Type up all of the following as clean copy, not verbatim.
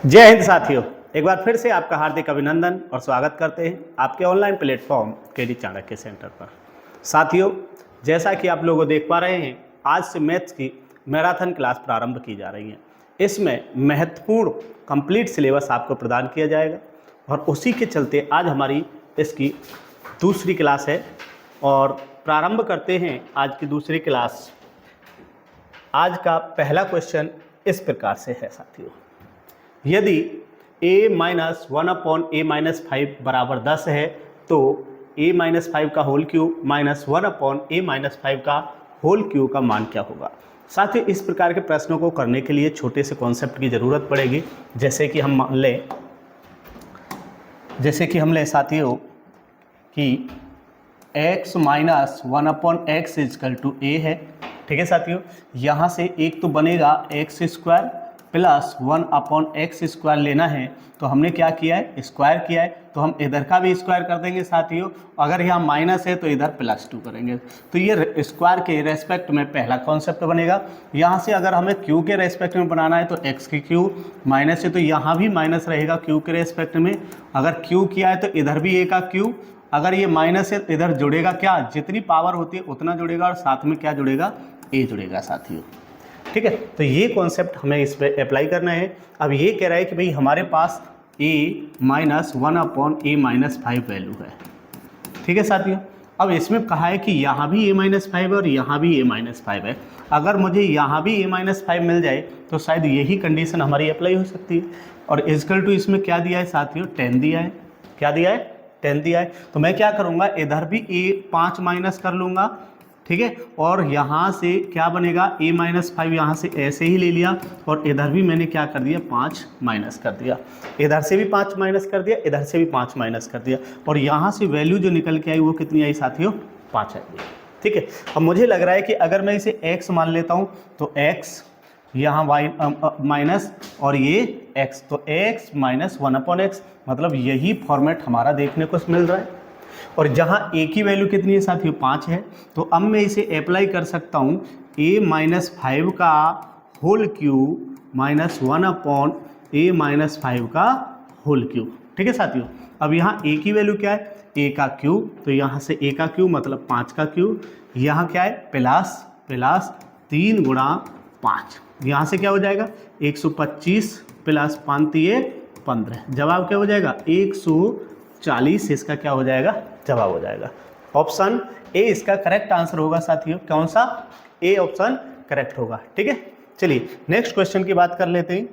जय हिंद साथियों, एक बार फिर से आपका हार्दिक अभिनंदन और स्वागत करते हैं आपके online platform KD Chanakya centre पर। साथियों, जैसा कि आप लोग देख पा रहे हैं, आज से मैथ्स की मैराथन क्लास प्रारंभ की जा रही है। इसमें महत्वपूर्ण कंप्लीट सिलेबस आपको प्रदान किया जाएगा और उसी के चलते आज हमारी इसकी दूसरी क्लास है। और प्रारंभ करते हैं आज की दूसरी क्लास। आज का पहला क्वेश्चन इस प्रकार से है साथियों, यदि a माइनस 1/a-5 बराबर 10 है तो a-5 का होल क्यूब माइनस 1/a-5 का होल क्यूब का मान क्या होगा। साथियों, इस प्रकार के प्रश्नों को करने के लिए छोटे से कॉन्सेप्ट की ज़रूरत पड़ेगी। जैसे कि हम लें साथियों कि x minus 1/x equal to a है। ठीक है साथियों, यहाँ से एक तो बनेगा x² प्लस 1/x² लेना है, तो हमने क्या किया है, स्क्वायर किया है, तो हम इधर का भी स्क्वायर कर देंगे साथियों। अगर यहाँ माइनस है तो इधर +2 करेंगे, तो ये स्क्वायर के रेस्पेक्ट में पहला कॉन्सेप्ट बनेगा। यहाँ से अगर हमें क्यू के रेस्पेक्ट में बनाना है तो x की क्यू माइनस है, तो यहाँ भी माइनस रहेगा क्यू के रेस्पेक्ट में। अगर क्यू किया है तो इधर भी a का क्यू, अगर ये माइनस है तो इधर जुड़ेगा क्या, जितनी पावर होती है उतना जुड़ेगा और साथ में क्या जुड़ेगा, a जुड़ेगा साथियों। ठीक है, तो ये कॉन्सेप्ट हमें इस पर अप्लाई करना है। अब ये कह रहा है कि भाई हमारे पास a माइनस 1/a-5 वैल्यू है। ठीक है साथियों, अब इसमें कहा है कि यहाँ भी a-5 है और यहाँ भी a-5 है। अगर मुझे यहाँ भी a-5 मिल जाए तो शायद यही कंडीशन हमारी अप्लाई हो सकती है। और इजकल टू इसमें क्या दिया है साथियों, 10 दिया है। क्या दिया है, 10 दिया है। तो मैं क्या करूँगा, इधर भी a5 माइनस कर लूँगा। ठीक है, और यहाँ से क्या बनेगा, a-5 यहाँ से ऐसे ही ले लिया और इधर भी मैंने क्या कर दिया, 5 माइनस कर दिया। इधर से भी 5 माइनस कर दिया, इधर से भी 5 माइनस कर दिया, और यहाँ से वैल्यू जो निकल के आई वो कितनी आई साथियों, 5 आई। ठीक है, अब मुझे लग रहा है कि अगर मैं इसे x मान लेता हूँ तो x यहाँ y माइनस और ये x, तो x माइनस 1/x, मतलब यही फॉर्मेट हमारा देखने को मिल रहा है। और जहाँ a की वैल्यू कितनी है साथियों, 5 है, तो अब मैं इसे अप्लाई कर सकता हूँ a-5 का होल क्यूब माइनस 1/a-5 का होल क्यूब। ठीक है साथियों, अब यहाँ a की वैल्यू क्या है, a का क्यूब, तो यहाँ से a का क्यूब मतलब 5 का क्यूब, यहाँ क्या है प्लस 3 गुणा 5, यहाँ से क्या हो जाएगा 125 प्लस 5 15, जवाब क्या हो जाएगा 140। इसका क्या हो जाएगा, जवाब हो जाएगा ऑप्शन ए इसका करेक्ट आंसर होगा साथियों। कौन सा, ए ऑप्शन करेक्ट होगा। ठीक है, चलिए नेक्स्ट क्वेश्चन की बात कर लेते हैं।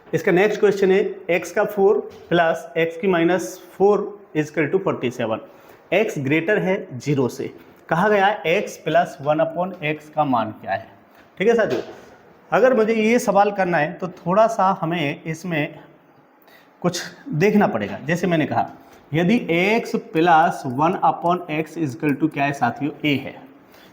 इसका नेक्स्ट क्वेश्चन है x का 4 प्लस x की -4 इजकल टू 47। x ग्रेटर है 0 से, कहा गया है x प्लस 1/x का मान क्या है। ठीक है साथियों, अगर मुझे ये सवाल करना है तो थोड़ा सा हमें इसमें कुछ देखना पड़ेगा। जैसे मैंने कहा, यदि x plus 1/x equal to क्या है साथियों, a है,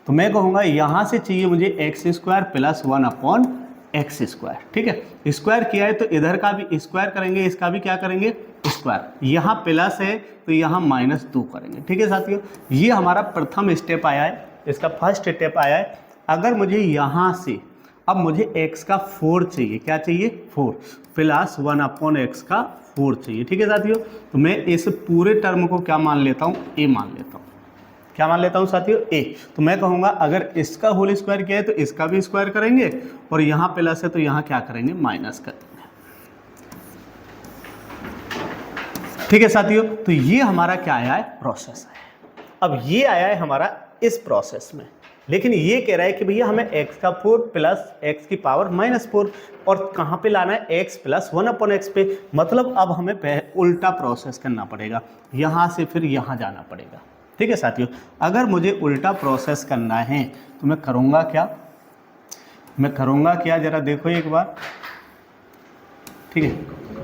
तो मैं कहूँगा यहाँ से चाहिए मुझे x² प्लस 1/x²। ठीक है, स्क्वायर किया है तो इधर का भी स्क्वायर करेंगे, इसका भी क्या करेंगे, स्क्वायर। यहाँ प्लस है तो यहाँ -2 करेंगे। ठीक है साथियों, ये हमारा प्रथम स्टेप आया है, इसका फर्स्ट स्टेप आया है। अगर मुझे यहाँ से अब मुझे x का 4 चाहिए, क्या चाहिए, 4 प्लस 1/x का 4 चाहिए। ठीक है साथियों, तो मैं इस पूरे टर्म को क्या मान लेता हूँ, a मान लेता हूँ। क्या मान लेता हूँ साथियों, a। तो मैं कहूँगा अगर इसका होल स्क्वायर किया है तो इसका भी स्क्वायर करेंगे, और यहाँ प्लस है तो यहाँ क्या करेंगे, माइनस कर देंगे। ठीक है साथियों, तो ये हमारा क्या आया है, प्रोसेस है। अब ये आया है हमारा इस प्रोसेस में, लेकिन ये कह रहा है कि भैया हमें x का 4 प्लस x की पावर -4, और कहाँ पे लाना है, x प्लस 1/x पे। मतलब अब हमें उल्टा प्रोसेस करना पड़ेगा, यहाँ से फिर यहाँ जाना पड़ेगा। ठीक है साथियों, अगर मुझे उल्टा प्रोसेस करना है तो मैं करूँगा क्या, ज़रा देखो एक बार। ठीक है,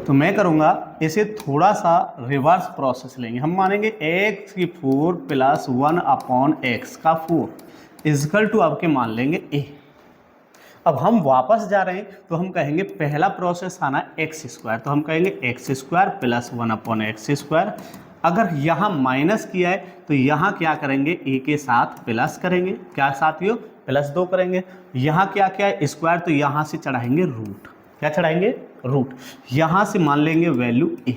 तो मैं करूँगा इसे थोड़ा सा रिवर्स प्रोसेस लेंगे। हम मानेंगे x की 4 प्लस 1/x का 4 इजकल टू आपके मान लेंगे a। अब हम वापस जा रहे हैं तो हम कहेंगे पहला प्रोसेस आना है x², तो हम कहेंगे x² प्लस 1/x²। अगर यहाँ माइनस किया है तो यहाँ क्या करेंगे, a के साथ प्लस करेंगे, क्या साथियों, +2 करेंगे। यहाँ क्या क्या है, स्क्वायर, तो यहाँ से चढ़ाएंगे रूट। क्या चढ़ाएंगे, रूट। यहाँ से मान लेंगे वैल्यू ए।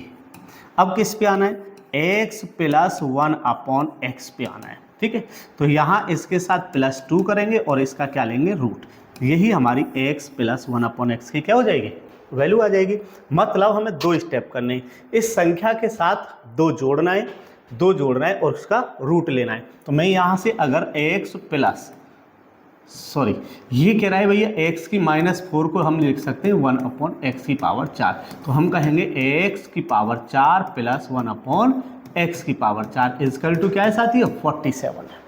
अब किस पे आना है, x प्लस 1/x पे आना है, ठीक है। तो यहाँ इसके साथ +2 करेंगे और इसका क्या लेंगे, रूट। यही हमारी x प्लस 1/x की क्या हो जाएगी, वैल्यू आ जाएगी। मतलब हमें 2 स्टेप करने हैं, इस संख्या के साथ 2 जोड़ना है और उसका रूट लेना है। तो मैं यहाँ से अगर x प्लस ये कह रहा है भैया x की -4 को हम लिख सकते हैं 1/x की पावर 4। तो हम कहेंगे x की पावर 4 प्लस 1/x की पावर 4 इजकल टू क्या है साथियों, 47 है।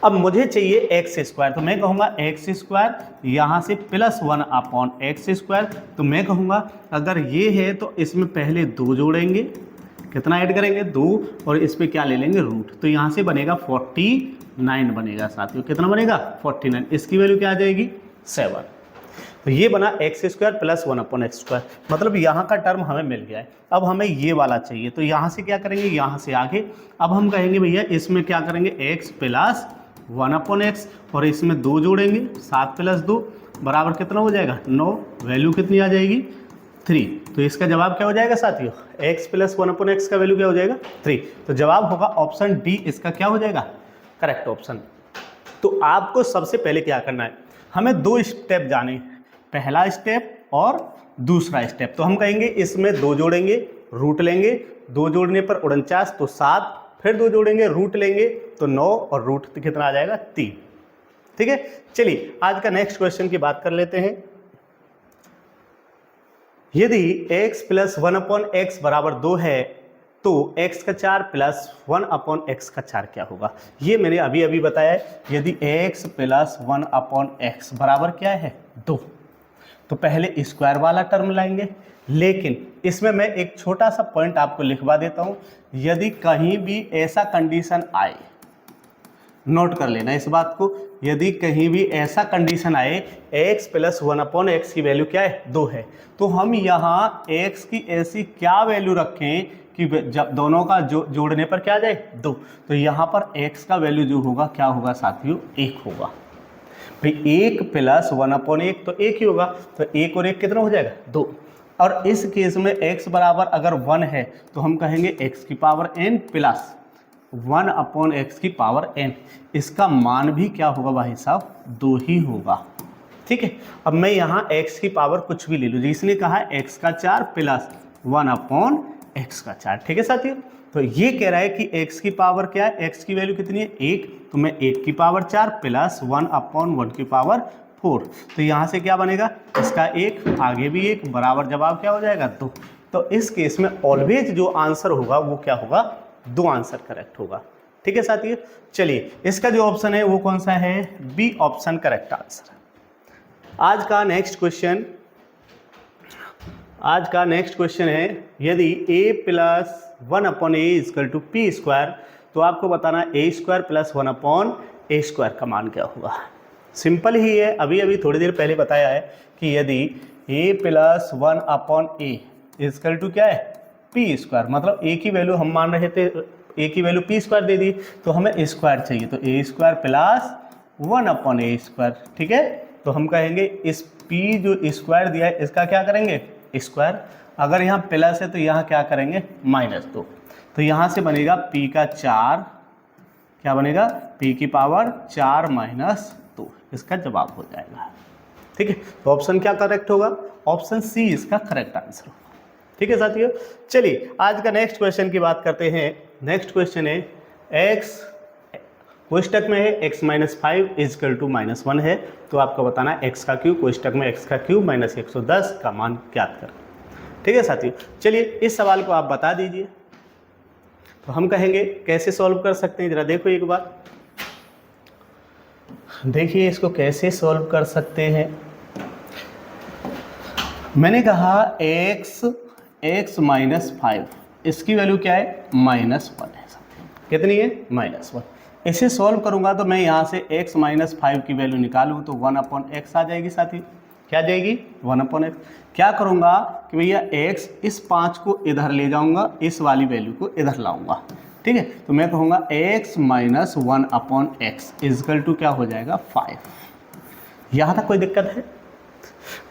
अब मुझे चाहिए x स्क्वायर, तो मैं कहूँगा x स्क्वायर यहाँ से प्लस 1/x स्क्वायर। तो मैं कहूँगा अगर ये है तो इसमें पहले 2 जोड़ेंगे, कितना ऐड करेंगे, 2, और इस पे क्या ले लेंगे, रूट। तो यहाँ से बनेगा 49 बनेगा साथियों, कितना बनेगा, 49। इसकी वैल्यू क्या आ जाएगी, 7। तो ये बना x square plus 1/x square, मतलब यहाँ का टर्म हमें मिल गया है। अब हमें ये वाला चाहिए, तो यहाँ से क्या करेंगे, यहाँ से आगे अब हम कहेंगे भैया इसमें क्या करेंगे, x प्लस 1/x और इसमें 2 जोड़ेंगे, 7 प्लस 2 बराबर कितना हो जाएगा, 9। वैल्यू कितनी आ जाएगी, 3। तो इसका जवाब क्या हो जाएगा साथियों, x प्लस 1/x का वैल्यू क्या हो जाएगा, 3। तो जवाब होगा ऑप्शन डी, इसका क्या हो जाएगा, करेक्ट ऑप्शन। तो आपको सबसे पहले क्या करना है, हमें 2 स्टेप जाने हैं, पहला स्टेप और दूसरा स्टेप। तो हम कहेंगे इसमें 2 जोड़ेंगे, रूट लेंगे, 2 जोड़ने पर 49 तो 7, फिर 2 जोड़ेंगे, रूट लेंगे तो 9 और रूट कितना आ जाएगा, 3। ठीक है, चलिए आज का नेक्स्ट क्वेश्चन की बात कर लेते हैं। यदि x प्लस 1/x बराबर 2 है तो x का 4 प्लस 1/x का 4 क्या होगा। ये मैंने अभी अभी बताया है। यदि x प्लस 1/x बराबर क्या है, 2, तो पहले स्क्वायर वाला टर्म लाएंगे। लेकिन इसमें मैं एक छोटा सा पॉइंट आपको लिखवा देता हूँ, यदि कहीं भी ऐसा कंडीशन आए, नोट कर लेना इस बात को, यदि कहीं भी ऐसा कंडीशन आए x प्लस 1/x की वैल्यू क्या है, 2 है, तो हम यहाँ x की ऐसी क्या वैल्यू रखें कि जब दोनों का जोड़ने पर क्या आ जाए, 2। तो यहाँ पर x का वैल्यू जो होगा क्या होगा साथियों, 1 होगा। भाई 1 प्लस 1/1 तो 1 ही होगा, तो 1 और 1 कितना हो जाएगा, 2। और इस केस में x बराबर अगर 1 है तो हम कहेंगे x की पावर n प्लस 1/x की पावर n, इसका मान भी क्या होगा भाई साहब, 2 ही होगा। ठीक है, अब मैं यहाँ x की पावर कुछ भी ले लूँ, जिसने कहा x का 4 प्लस 1/x का 4। ठीक है साथियों, तो ये कह रहा है कि x की पावर क्या है, x की वैल्यू कितनी है, 1, तो मैं 1 की पावर 4 प्लस 1/1 की पावर 4। तो यहाँ से क्या बनेगा, इसका 1, आगे भी 1, बराबर जवाब क्या हो जाएगा, 2। तो इस केस में ऑलवेज जो आंसर होगा वो क्या होगा, 2 आंसर करेक्ट होगा। ठीक है साथियों, चलिए इसका जो ऑप्शन है वो कौन सा है, बी ऑप्शन करेक्ट आंसर है। आज का नेक्स्ट क्वेश्चन है, यदि a plus 1/a equal to p square, तो आपको बताना a square plus 1/a square का मान क्या होगा। सिंपल ही है, अभी अभी थोड़ी देर पहले बताया है कि यदि a plus 1/a equal to क्या है, पी स्क्वायर, मतलब a की वैल्यू हम मान रहे थे, a की वैल्यू पी स्क्वायर दे दी, तो हमें स्क्वायर चाहिए, तो a square plus 1/a square. ठीक है, तो हम कहेंगे इस p जो स्क्वायर दिया है इसका क्या करेंगे, स्क्वायर। अगर यहाँ प्लस है तो यहाँ क्या करेंगे, -2। तो यहाँ से बनेगा p का 4, क्या बनेगा, p की पावर 4 - 2, इसका जवाब हो जाएगा। ठीक है, तो ऑप्शन क्या करेक्ट होगा, ऑप्शन सी इसका करेक्ट आंसर होगा। ठीक है साथियों, चलिए आज का नेक्स्ट क्वेश्चन की बात करते हैं। नेक्स्ट क्वेश्चन है, x कोष्टक में है x - 5 इजकल टू -1 है, तो आपको बताना है x का क्यूब कोष्टक में x का क्यूब - 110 का मान ज्ञात करें। ठीक है साथियों, चलिए इस सवाल को आप बता दीजिए। तो हम कहेंगे कैसे सॉल्व कर सकते हैं, जरा देखो एक बार, देखिए इसको कैसे सॉल्व कर सकते हैं। मैंने कहा x -5, इसकी वैल्यू क्या है, -1 है। कितनी है, -1। इसे सॉल्व करूंगा तो मैं यहाँ से x - 5 की वैल्यू निकालूँ तो 1/x आ जाएगी साथी, क्या जाएगी, 1/x। क्या करूँगा कि भैया x इस 5 को इधर ले जाऊँगा, इस वाली वैल्यू को इधर लाऊंगा। ठीक है, तो मैं कहूँगा x - 1/x इजकल टू क्या हो जाएगा, 5। यहाँ तक कोई दिक्कत है।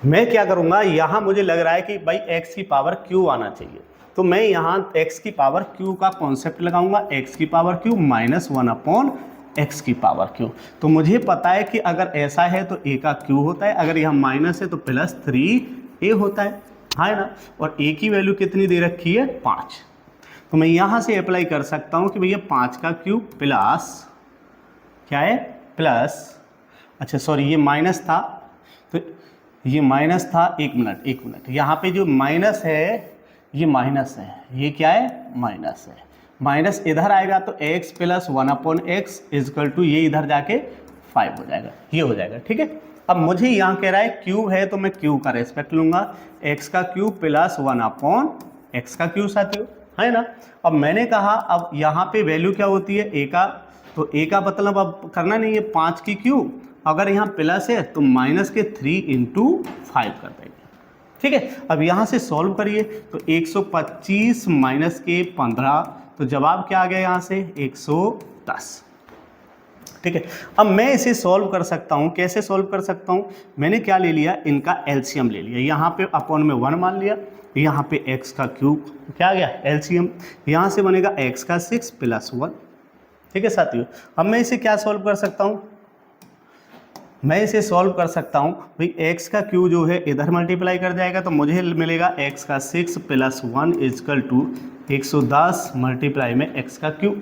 मैं क्या करूँगा, यहाँ मुझे लग रहा है कि भाई x की पावर q आना चाहिए, तो मैं यहाँ x की पावर q का कॉन्सेप्ट लगाऊंगा, x की पावर q माइनस 1/x की पावर q। तो मुझे पता है कि अगर ऐसा है तो a का q होता है, अगर यहाँ माइनस है तो प्लस 3a होता है ना। और a की वैल्यू कितनी दे रखी है, 5। तो मैं यहाँ से अप्लाई कर सकता हूँ कि भैया 5 का क्यूब प्लस क्या है, प्लस, अच्छा सॉरी ये माइनस था, तो ये माइनस था, एक मिनट, यहाँ पे जो माइनस है ये माइनस है, ये क्या है, माइनस है। माइनस इधर आएगा तो x plus 1/x equal to ये इधर जाके 5 हो जाएगा, ये हो जाएगा, ठीक है। अब मुझे यहाँ कह रहा है क्यूब है तो मैं क्यूब का रेस्पेक्ट लूँगा, x का क्यूब प्लस 1/x का क्यूब साथियों, है ना। अब मैंने कहा अब यहाँ पे वैल्यू क्या होती है, a का, तो a का मतलब अब करना नहीं है 5 की क्यूब, अगर यहाँ प्लस है तो माइनस के 3 × 5 कर देंगे, ठीक है। अब यहाँ से सॉल्व करिए तो 125 माइनस के 15, तो जवाब क्या आ गया यहाँ से 110, ठीक है। अब मैं इसे सॉल्व कर सकता हूँ, कैसे सॉल्व कर सकता हूँ, मैंने क्या ले लिया, इनका एलसीएम ले लिया, यहाँ पे अपॉन में 1 मान लिया, यहाँ पे x का क्यूब क्या आ गया, एलसीएम, यहाँ से बनेगा x का 6 + 1, ठीक है साथियों। अब मैं इसे क्या सॉल्व कर सकता हूँ, मैं इसे सॉल्व कर सकता हूँ भाई x का क्यू जो है इधर मल्टीप्लाई कर जाएगा तो मुझे मिलेगा x का 6 + 1 इजकल टू 110 मल्टीप्लाई में x का क्यू।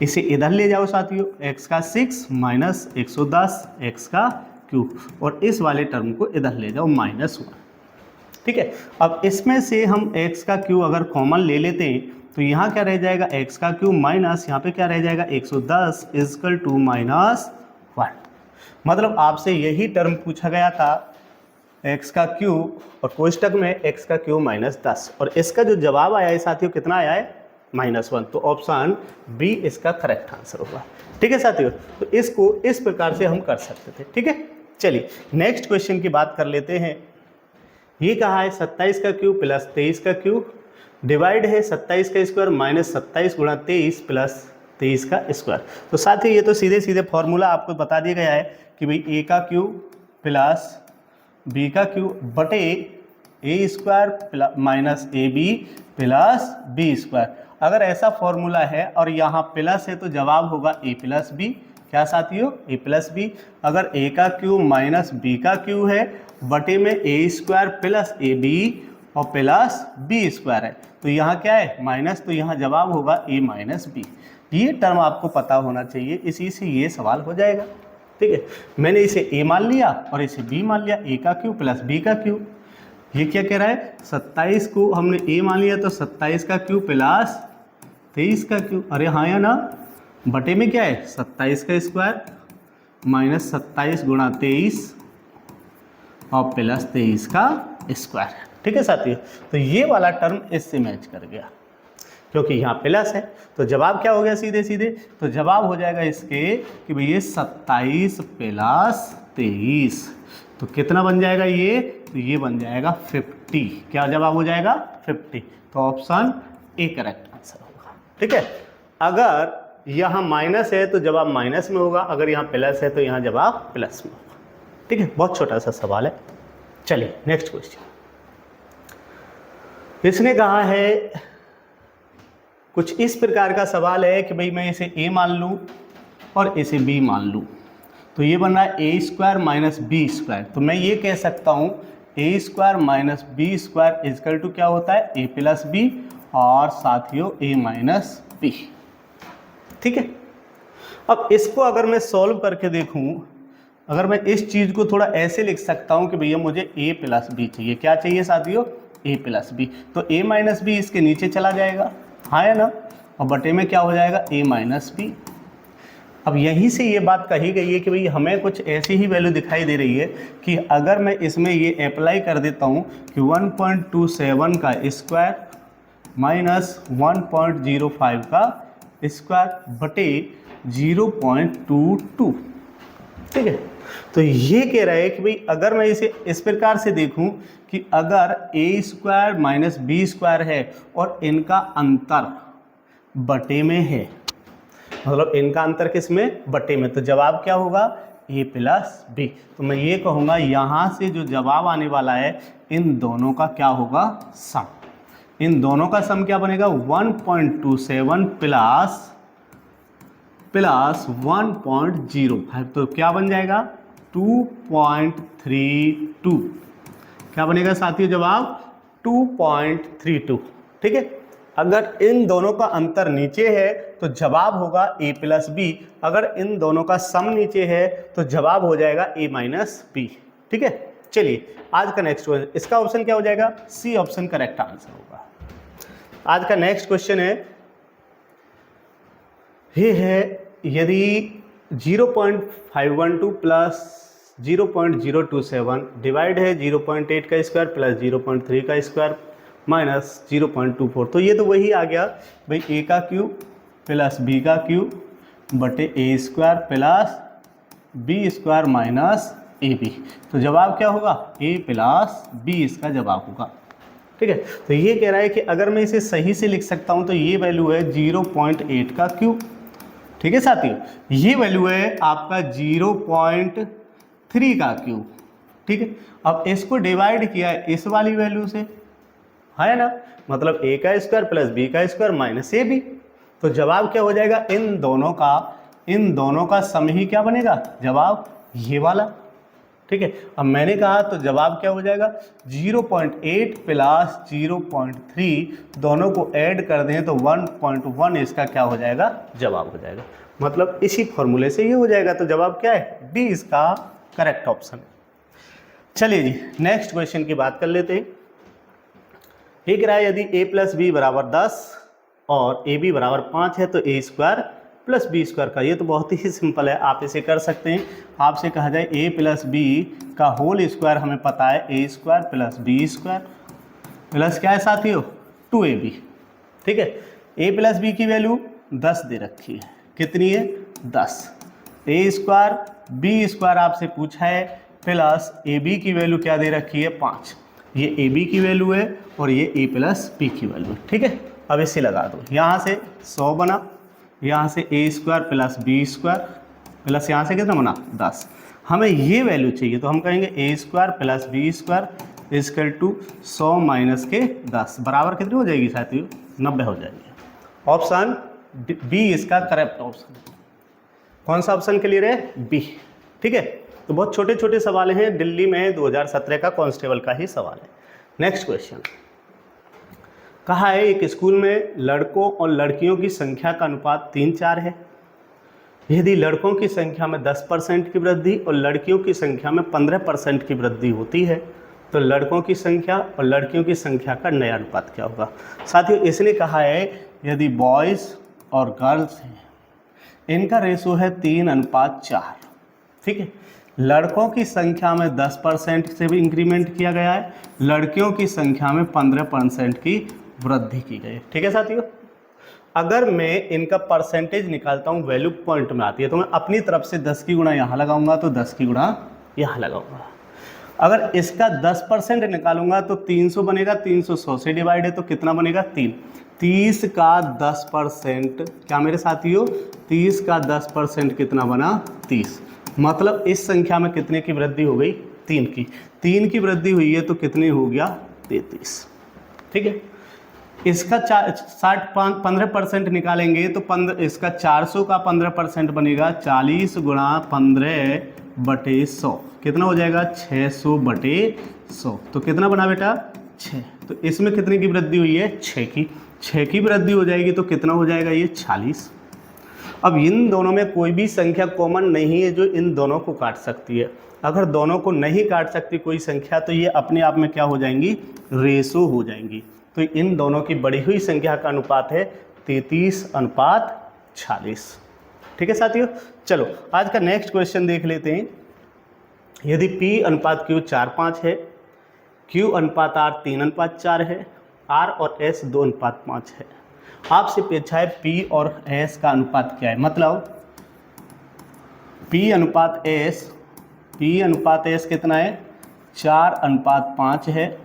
इसे इधर ले जाओ साथियों, x का 6 माइनस 110 x का क्यू, और इस वाले टर्म को इधर ले जाओ -1, ठीक है। अब इसमें से हम x का क्यू अगर कॉमन ले लेते हैं तो यहाँ क्या रह जाएगा, x का क्यू माइनस यहाँ पे क्या रह जाएगा 110 इजकल टू -1। मतलब आपसे यही टर्म पूछा गया था, x का क्यूब और कोष्टक में x का क्यूब -10, और इसका जो जवाब आया है साथियों कितना आया है, -1। तो ऑप्शन बी इसका करेक्ट आंसर होगा, ठीक है साथियों। तो इसको इस प्रकार से हम कर सकते थे, ठीक है। चलिए नेक्स्ट क्वेश्चन की बात कर लेते हैं। ये कहा है 27 का क्यूब प्लस 23 का क्यूब डिवाइड है 27 का स्क्वायर माइनस 27 × 23 प्लस 23 का स्क्वायर। तो साथियों ये तो सीधे सीधे फॉर्मूला आपको बता दिया गया है कि भाई a का क्यूब प्लस b का क्यूब बटे a square minus ab plus b square. अगर ऐसा फॉर्मूला है और यहाँ प्लस है तो जवाब होगा a प्लस b, क्या साथियों, a प्लस b। अगर a का क्यूब माइनस b का क्यूब है बटे में a स्क्वायर प्लस ab और प्लस b स्क्वायर है, तो यहाँ क्या है माइनस, तो यहाँ जवाब होगा a माइनस b। ये टर्म आपको पता होना चाहिए, इसी से ये सवाल हो जाएगा, ठीक है। मैंने इसे a मान लिया और इसे b मान लिया, a का क्यूब प्लस b का क्यूब। ये क्या कह रहा है, 27 को हमने a मान लिया तो 27 का क्यूब प्लस 23 का क्यूब, अरे हाँ या ना, बटे में क्या है 27 का स्क्वायर माइनस 27 × 23 और प्लस 23 का स्क्वायर, ठीक है साथियों। तो ये वाला टर्म इससे मैच कर गया क्योंकि यहाँ प्लस है, तो जवाब क्या हो गया सीधे सीधे, तो जवाब हो जाएगा इसके कि भाई ये 27 प्लस 23, तो कितना बन जाएगा ये, तो ये बन जाएगा 50। क्या जवाब हो जाएगा 50, तो ऑप्शन ए करेक्ट आंसर होगा, ठीक है। अगर यहाँ माइनस है तो जवाब माइनस में होगा, अगर यहाँ प्लस है तो यहाँ जवाब प्लस में होगा, ठीक है। बहुत छोटा सा सवाल है। चलिए नेक्स्ट क्वेश्चन। इसने कहा है कुछ इस प्रकार का सवाल है कि भाई मैं इसे a मान लूँ और इसे b मान लूँ, तो ये बन रहा है a square minus b square. तो मैं ये कह सकता हूँ a square minus b square is equal to क्या होता है a प्लस बी और साथियों a माइनस बी, ठीक है। अब इसको अगर मैं सॉल्व करके देखूँ, अगर मैं इस चीज़ को थोड़ा ऐसे लिख सकता हूँ कि भैया मुझे a प्लस बी चाहिए, क्या चाहिए साथियों, a प्लस बी, तो a माइनस बी इसके नीचे चला जाएगा, हाँ है ना, और बटे में क्या हो जाएगा a माइनस बी। अब यहीं से ये बात कही गई है कि भाई हमें कुछ ऐसी ही वैल्यू दिखाई दे रही है कि अगर मैं इसमें ये अप्लाई कर देता हूँ कि 1.27 का स्क्वायर माइनस 1.05 का स्क्वायर बटे 0.22, ठीक है। तो ये कह रहा है कि भाई अगर मैं इसे इस प्रकार से देखूं कि अगर a square minus b square है और इनका अंतर बटे में है, मतलब इनका अंतर किस में, बटे में, तो जवाब क्या होगा ए प्लस बी। तो मैं ये कहूँगा यहाँ से जो जवाब आने वाला है इन दोनों का क्या होगा, सम। इन दोनों का सम क्या बनेगा, 1.27 प्लस 1.05, तो क्या बन जाएगा 2.32। क्या बनेगा साथियों जवाब 2.32। ठीक है, अगर इन दोनों का अंतर नीचे है तो जवाब होगा a प्लस बी, अगर इन दोनों का सम नीचे है तो जवाब हो जाएगा a माइनस बी। ठीक है, चलिए आज का नेक्स्ट क्वेश्चन, इसका ऑप्शन क्या हो जाएगा, सी ऑप्शन करेक्ट आंसर होगा। आज का नेक्स्ट क्वेश्चन है, ये है यदि 0.512 प्लस 0.027 डिवाइड है 0.8 का स्क्वायर प्लस 0.3 का स्क्वायर माइनस 0.24, तो ये तो वही आ गया भाई, ए का क्यूब प्लस बी का क्यूब बटे A square plus B square minus A B. तो जवाब क्या होगा, ए प्लस बी इसका जवाब होगा। ठीक है, तो ये कह रहा है कि अगर मैं इसे सही से लिख सकता हूँ तो ये वैल्यू है 0.8 का क्यूब। ठीक है साथियों, ये वैल्यू है आपका 0.3 का क्यूब। ठीक है, अब इसको डिवाइड किया है इस वाली वैल्यू से, है ना, मतलब ए का स्क्वायर प्लस बी का स्क्वायर माइनस ए बी। तो जवाब क्या हो जाएगा, इन दोनों का सम ही क्या बनेगा, जवाब ये वाला। ठीक है, अब मैंने कहा तो जवाब क्या हो जाएगा 0.8 प्लस 0.3, दोनों को ऐड कर दें तो 1.1 इसका क्या हो जाएगा, जवाब हो जाएगा। मतलब इसी फॉर्मूले से ये हो जाएगा, तो जवाब क्या है, बी इसका करेक्ट ऑप्शन है। चलिए जी नेक्स्ट क्वेश्चन की बात कर लेते हैं। ये कह रहा है यदि a प्लस बी बराबर 10 और ए बी बराबर 5 है तो ए स्क्वायर प्लस बी स्क्वायर का, ये तो बहुत ही सिंपल है, आप इसे कर सकते हैं। आपसे कहा जाए a प्लस बी का होल स्क्वायर, हमें पता है A square plus B square plus क्या है साथियों 2ab। ठीक है, a प्लस बी की वैल्यू 10 दे रखी है, कितनी है 10, ए स्क्वायर बी स्क्वायर आपसे पूछा है प्लस ए बी की वैल्यू क्या दे रखी है 5, ये ए बी की वैल्यू है और ये ए प्लस बी की वैल्यू है। ठीक है, अब इसे लगा दो, यहाँ से 100 बना, यहाँ से A square plus B square plus यहाँ से कितना बना 10, हमें ये वैल्यू चाहिए तो हम कहेंगे A square plus B square is equal to 100 minus के 10 बराबर कितनी हो जाएगी साथियों, 90 हो जाएगी। ऑप्शन बी इसका करेक्ट ऑप्शन। कौन सा ऑप्शन क्लियर है, बी। ठीक है, तो बहुत छोटे छोटे सवाल हैं, दिल्ली में 2017 का कांस्टेबल का ही सवाल है। नेक्स्ट क्वेश्चन, कहा है एक स्कूल में लड़कों और लड़कियों की संख्या का अनुपात 3:4 है। यदि लड़कों की संख्या में 10% की वृद्धि और लड़कियों की संख्या में 15% की वृद्धि होती है तो लड़कों की संख्या और लड़कियों की संख्या का नया अनुपात क्या होगा। साथियों इसने कहा है यदि बॉयज़ और गर्ल्स हैं इनका रेशो है 3:4। ठीक है, लड़कों की संख्या में 10% से भी इंक्रीमेंट किया गया है, लड़कियों की संख्या में 15% की वृद्धि की गई है। ठीक है साथियों, अगर मैं इनका परसेंटेज निकालता हूँ वैल्यू पॉइंट में आती है तो मैं अपनी तरफ से 10 की गुणा यहाँ लगाऊंगा तो 10 की गुणा यहाँ लगाऊंगा। अगर इसका 10% निकालूंगा तो 300 बनेगा, 300 100 से डिवाइड है तो कितना बनेगा 3। 30 का 10%, क्या मेरे साथियों 30 का 10% कितना बना 30, मतलब इस संख्या में कितने की वृद्धि हो गई 3 की वृद्धि हुई है तो कितनी हो गया 33। ठीक है, इसका 15% निकालेंगे तो इसका 400 का 15% बनेगा 40 गुणा 15/100, कितना हो जाएगा 600 बटे 100, तो कितना बना बेटा 6। तो इसमें कितने की वृद्धि हुई है 6 की वृद्धि हो जाएगी तो कितना हो जाएगा ये 40। अब इन दोनों में कोई भी संख्या कॉमन नहीं है जो इन दोनों को काट सकती है। अगर दोनों को नहीं काट सकती कोई संख्या तो ये अपने आप में क्या हो जाएंगी, रेशो हो जाएंगी। तो इन दोनों की बढ़ी हुई संख्या का अनुपात है 33:40। ठीक है साथियों, चलो आज का नेक्स्ट क्वेश्चन देख लेते हैं। यदि P अनुपात Q 4:5 है, Q अनुपात R 3:4 है, R और S 2:5 है, आपसे पूछा है P और S का अनुपात क्या है। मतलब P अनुपात S कितना है 4:5 है,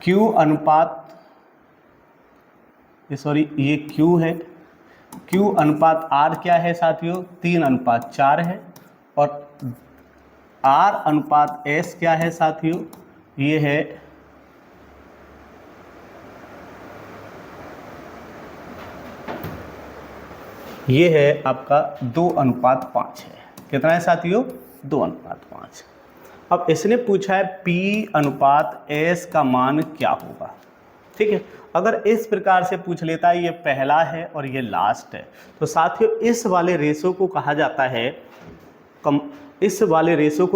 Q अनुपात ये Q है, Q अनुपात R क्या है साथियों 3:4 है, और R अनुपात S क्या है साथियों, ये है आपका 2:5 है। कितना है साथियों, 2:5। अब इसने पूछा है P अनुपात S का मान क्या होगा। ठीक है, अगर इस प्रकार से पूछ लेता है, ये पहला है और ये लास्ट है, तो साथियों इस वाले रेशो को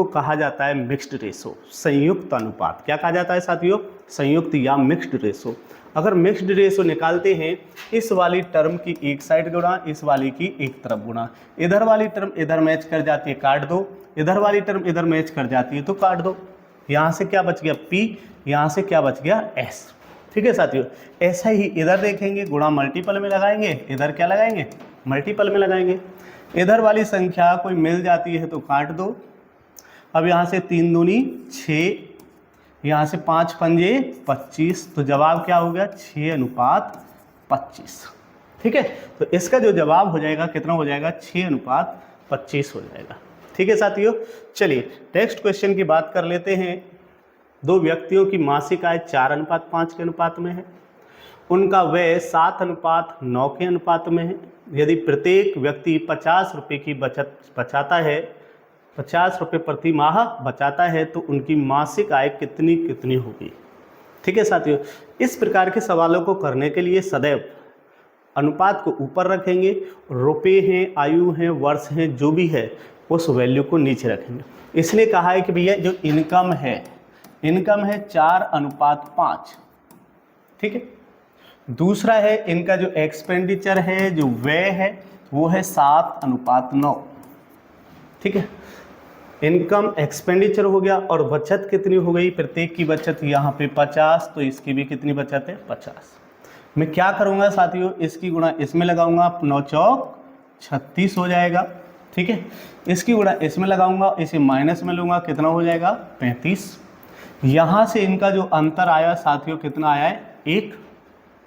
कहा जाता है मिक्स्ड रेशो, संयुक्त अनुपात। क्या कहा जाता है साथियों, संयुक्त या मिक्स्ड रेशो। अगर मिक्स्ड रेशो निकालते हैं, इस वाली टर्म की एक साइड गुणा इस वाली की एक तरफ गुणा, इधर वाली टर्म इधर मैच कर जाती है काट दो, इधर वाली टर्म इधर मैच कर जाती है तो काट दो। यहाँ से क्या बच गया P, यहाँ से क्या बच गया S। ठीक है साथियों, ऐसा ही इधर देखेंगे, गुणा मल्टीपल में लगाएंगे, इधर क्या लगाएंगे, मल्टीपल में लगाएंगे। इधर वाली संख्या कोई मिल जाती है तो काट दो। अब यहाँ से 3 दूनी 6, यहाँ से 5 पंजे 25, तो जवाब क्या हो गया 6:25। ठीक है, तो इसका जो जवाब हो जाएगा कितना हो जाएगा, 6:25 हो जाएगा। ठीक है साथियों, चलिए नेक्स्ट क्वेश्चन की बात कर लेते हैं। दो व्यक्तियों की मासिक आय 4:5 के अनुपात में है, उनका व्यय 7:9 के अनुपात में है। यदि प्रत्येक व्यक्ति 50 रुपये की बचत बचाता है, 50 रुपये प्रति माह बचाता है, तो उनकी मासिक आय कितनी होगी। ठीक है साथियों, इस प्रकार के सवालों को करने के लिए सदैव अनुपात को ऊपर रखेंगे, रुपये हैं, आयु है, वर्ष हैं, जो भी है उस वैल्यू को नीचे रखेंगे। इसने कहा है कि भैया जो इनकम है 4:5। ठीक है, दूसरा है इनका जो एक्सपेंडिचर है, जो व्यय है, वो है 7:9। ठीक है, इनकम एक्सपेंडिचर हो गया और बचत कितनी हो गई, प्रत्येक की बचत यहाँ पे 50, तो इसकी भी कितनी बचत है 50। मैं क्या करूँगा साथियों, इसकी गुणा इसमें लगाऊंगा, 9 चौक 36 हो जाएगा। ठीक है, इसकी गुणा इसमें लगाऊंगा, इसे माइनस में लूँगा, कितना हो जाएगा 35। यहाँ से इनका जो अंतर आया साथियों कितना आया है 1।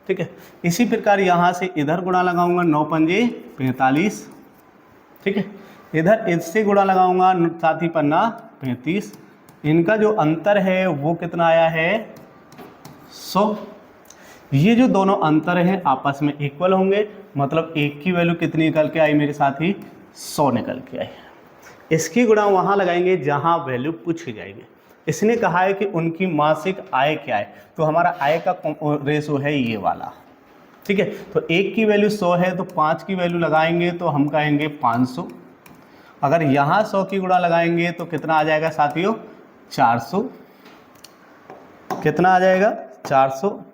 ठीक है, इसी प्रकार यहाँ से इधर गुणा लगाऊंगा, 9 पंजे 45। ठीक है, इधर इससे गुणा लगाऊंगा, 7 पन्ना 35। इनका जो अंतर है वो कितना आया है 100। ये जो दोनों अंतर हैं आपस में इक्वल होंगे, मतलब एक की वैल्यू कितनी निकल के आई मेरे साथी, 100 निकल के आई। इसकी गुणा वहाँ लगाएंगे जहाँ वैल्यू पूछी जाएगी। इसने कहा है कि उनकी मासिक आय क्या है, तो हमारा आय का रेशो है ये वाला। ठीक है, तो 1 की वैल्यू 100 है, तो 5 की वैल्यू लगाएंगे तो हम कहेंगे 500। अगर यहाँ 100 की गुणा लगाएंगे तो कितना आ जाएगा साथियों 400। कितना आ जाएगा 400।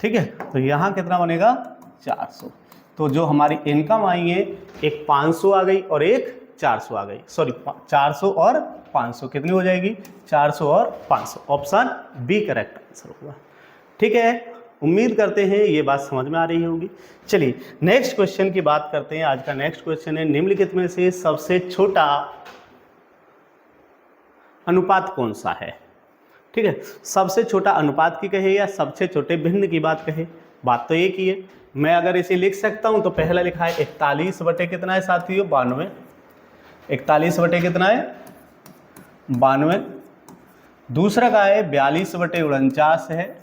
ठीक है, तो यहाँ कितना बनेगा 400। तो जो हमारी इनकम आई है, एक 500 आ गई और एक 400 आ गई, सॉरी 400 और 500 कितनी हो जाएगी, 400 और 500। ऑप्शन बी करेक्ट आंसर होगा। ठीक है, उम्मीद करते हैं ये बात समझ में आ रही होगी। चलिए नेक्स्ट क्वेश्चन की बात करते हैं। आज का नेक्स्ट क्वेश्चन है, निम्नलिखित में से सबसे छोटा अनुपात कौन सा है। ठीक है, सबसे छोटा अनुपात की कहे या सबसे छोटे भिन्न की बात कहे, बात तो एक ही है। मैं अगर इसे लिख सकता हूं तो पहला लिखा है 41 बटे कितना है साथियों 92। 41 बटे कितना है 92। दूसरा का है 42 बटे 49 है,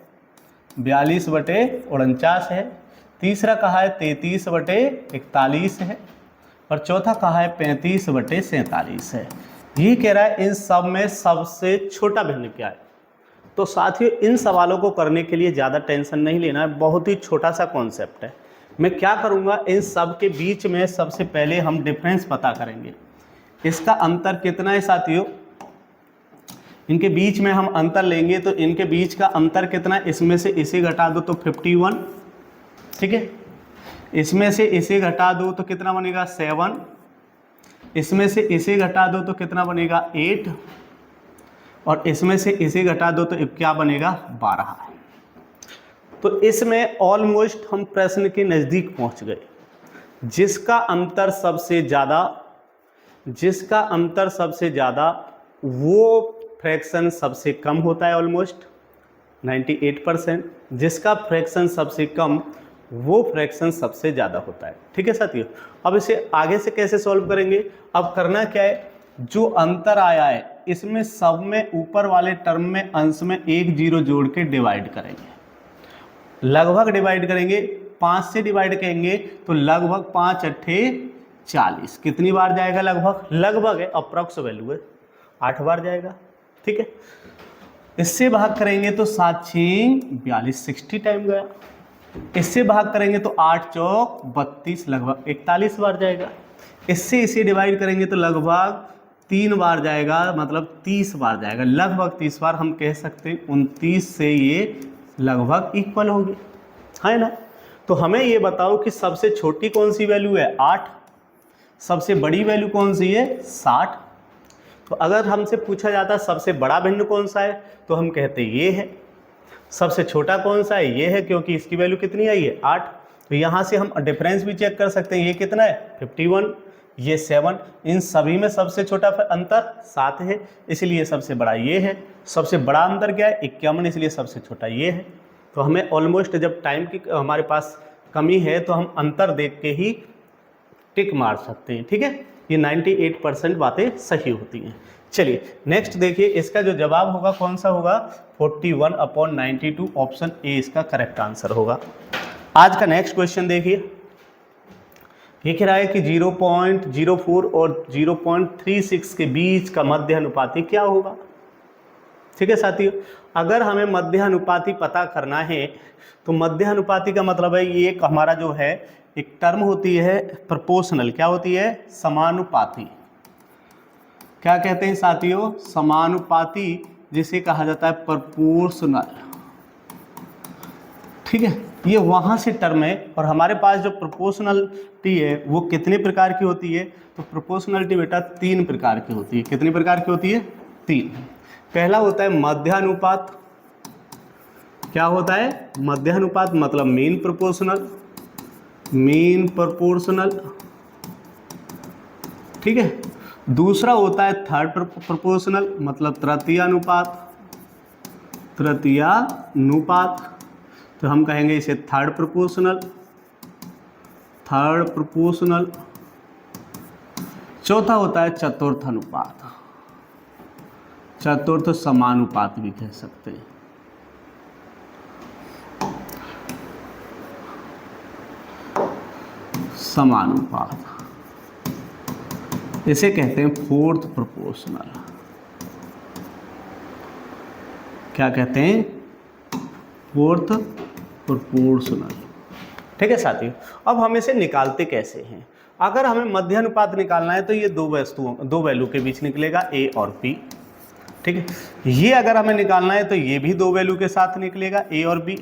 42 बटे 49 है। तीसरा कहा है 33 बटे 41 है और चौथा कहा है 35 बटे 47 है। ये कह रहा है इन सब में सबसे छोटा भिन्न क्या है। तो साथियों इन सवालों को करने के लिए ज़्यादा टेंशन नहीं लेना है, बहुत ही छोटा सा कॉन्सेप्ट है। मैं क्या करूँगा, इन सब के बीच में सबसे पहले हम डिफरेंस पता करेंगे। इसका अंतर कितना है साथियों, इनके बीच में हम अंतर लेंगे तो इनके बीच का अंतर कितना है, इसमें से इसे घटा दो तो 51। ठीक है, इसमें से इसे घटा दो तो कितना बनेगा 7, इसमें से इसे घटा दो तो कितना बनेगा 8 और इसमें से इसे घटा दो तो क्या बनेगा 12। तो इसमें ऑलमोस्ट हम प्रश्न के नज़दीक पहुंच गए। जिसका अंतर सबसे ज़्यादा वो फ्रैक्शन सबसे कम होता है, ऑलमोस्ट 98%। जिसका फ्रैक्शन सबसे कम वो फ्रैक्शन सबसे ज़्यादा होता है। ठीक है साथियों, अब इसे आगे से कैसे सॉल्व करेंगे? अब करना क्या है, जो अंतर आया है इसमें सब में ऊपर वाले टर्म में अंश में 1 0 जोड़ के डिवाइड करेंगे, लगभग डिवाइड करेंगे, 5 से डिवाइड करेंगे तो लगभग 5 अट्ठे 40, कितनी बार जाएगा? लगभग है, अप्रॉक्स वैल्यू है, 8 बार जाएगा। ठीक है, इससे भाग करेंगे तो 7 6 42, 60 टाइम गया। इससे भाग करेंगे तो 8 चौक 32, लगभग 41 बार जाएगा। इससे इसे डिवाइड करेंगे तो लगभग 3 बार जाएगा, मतलब 30 बार जाएगा, लगभग 30 बार। हम कह सकते हैं 29 से ये लगभग इक्वल होगी, है ना? तो हमें ये बताओ कि सबसे छोटी कौन सी वैल्यू है? 8। सबसे बड़ी वैल्यू कौन सी है? 60। तो अगर हमसे पूछा जाता सबसे बड़ा भिन्न कौन सा है, तो हम कहते ये है। सबसे छोटा कौन सा है? ये है, क्योंकि इसकी वैल्यू कितनी आई है? 8। तो यहाँ से हम डिफरेंस भी चेक कर सकते हैं, ये कितना है? 51, ये 7। इन सभी में सबसे छोटा अंतर 7 है, इसलिए सबसे बड़ा ये है। सबसे बड़ा अंतर क्या है? 51, इसलिए सबसे छोटा ये है। तो हमें ऑलमोस्ट, जब टाइम की हमारे पास कमी है तो हम अंतर देख के ही टिक मार सकते हैं। ठीक है, ये 98% बातें सही होती हैं। चलिए नेक्स्ट देखिए, इसका जो जवाब होगा कौन सा होगा? 41/92, ऑप्शन ए इसका करेक्ट आंसर होगा। आज का नेक्स्ट क्वेश्चन देखिए, ये कह रहा है कि 0.04 और 0.36 के बीच का मध्य अनुपाती क्या होगा? ठीक है साथियों, अगर हमें मध्य अनुपाती पता करना है तो मध्य अनुपाती का मतलब है ये एक हमारा जो है एक टर्म होती है प्रोपोर्शनल, क्या होती है? समानुपाती। क्या कहते हैं साथियों? समानुपाती, जिसे कहा जाता है प्रोपोर्शनल। ठीक है, ये वहाँ से टर्म है। और हमारे पास जो प्रोपोर्शनलिटी है वो कितने प्रकार की होती है? तो प्रोपोर्शनलिटी बेटा 3 प्रकार की होती है। कितनी प्रकार की होती है? 3। पहला होता है मध्यानुपात। क्या होता है? मध्यानुपात, मतलब मीन प्रोपोर्शनल, मीन प्रोपोर्शनल। ठीक है, दूसरा होता है थर्ड प्रोपोर्शनल, मतलब तृतीयानुपात, तृतीयानुपात। तो हम कहेंगे इसे थर्ड प्रोपोर्शनल, थर्ड प्रोपोर्शनल। चौथा होता है चतुर्थ अनुपात, चतुर्थ समानुपात भी कह सकते हैं। समानुपात, इसे कहते हैं फोर्थ प्रोपोर्शनल। क्या कहते हैं? Fourth proportional. ठीक है साथियों, अब हम इसे निकालते कैसे हैं? अगर हमें मध्य अनुपात निकालना है तो ये दो वैल्यू के बीच निकलेगा, ए और बी। ठीक है, ये अगर हमें निकालना है तो ये भी 2 वैल्यू के साथ निकलेगा, ए और बी।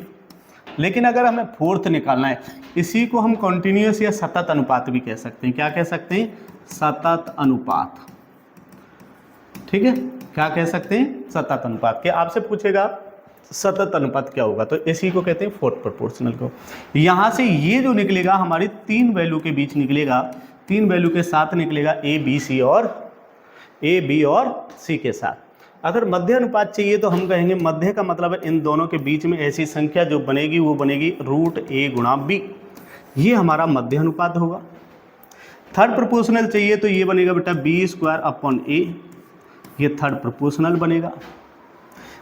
लेकिन अगर हमें फोर्थ निकालना है, इसी को हम कॉन्टिन्यूअस या सतत अनुपात भी कह सकते हैं। क्या कह सकते हैं? सतत अनुपात। ठीक है, क्या कह सकते हैं? सतत अनुपात। क्या आपसे पूछेगा सतत अनुपात क्या होगा, तो इसी को कहते हैं फोर्थ प्रोपोर्शनल को। यहाँ से ये जो निकलेगा हमारी 3 वैल्यू के बीच निकलेगा, 3 वैल्यू के साथ निकलेगा, ए बी और सी के साथ। अगर मध्य अनुपात चाहिए तो हम कहेंगे मध्य का मतलब है इन दोनों के बीच में ऐसी संख्या जो बनेगी वो बनेगी √a गुणा b। ये हमारा मध्य अनुपात होगा। थर्ड प्रोपोर्शनल चाहिए तो ये बनेगा बेटा b²/a, ये थर्ड प्रोपोर्शनल बनेगा।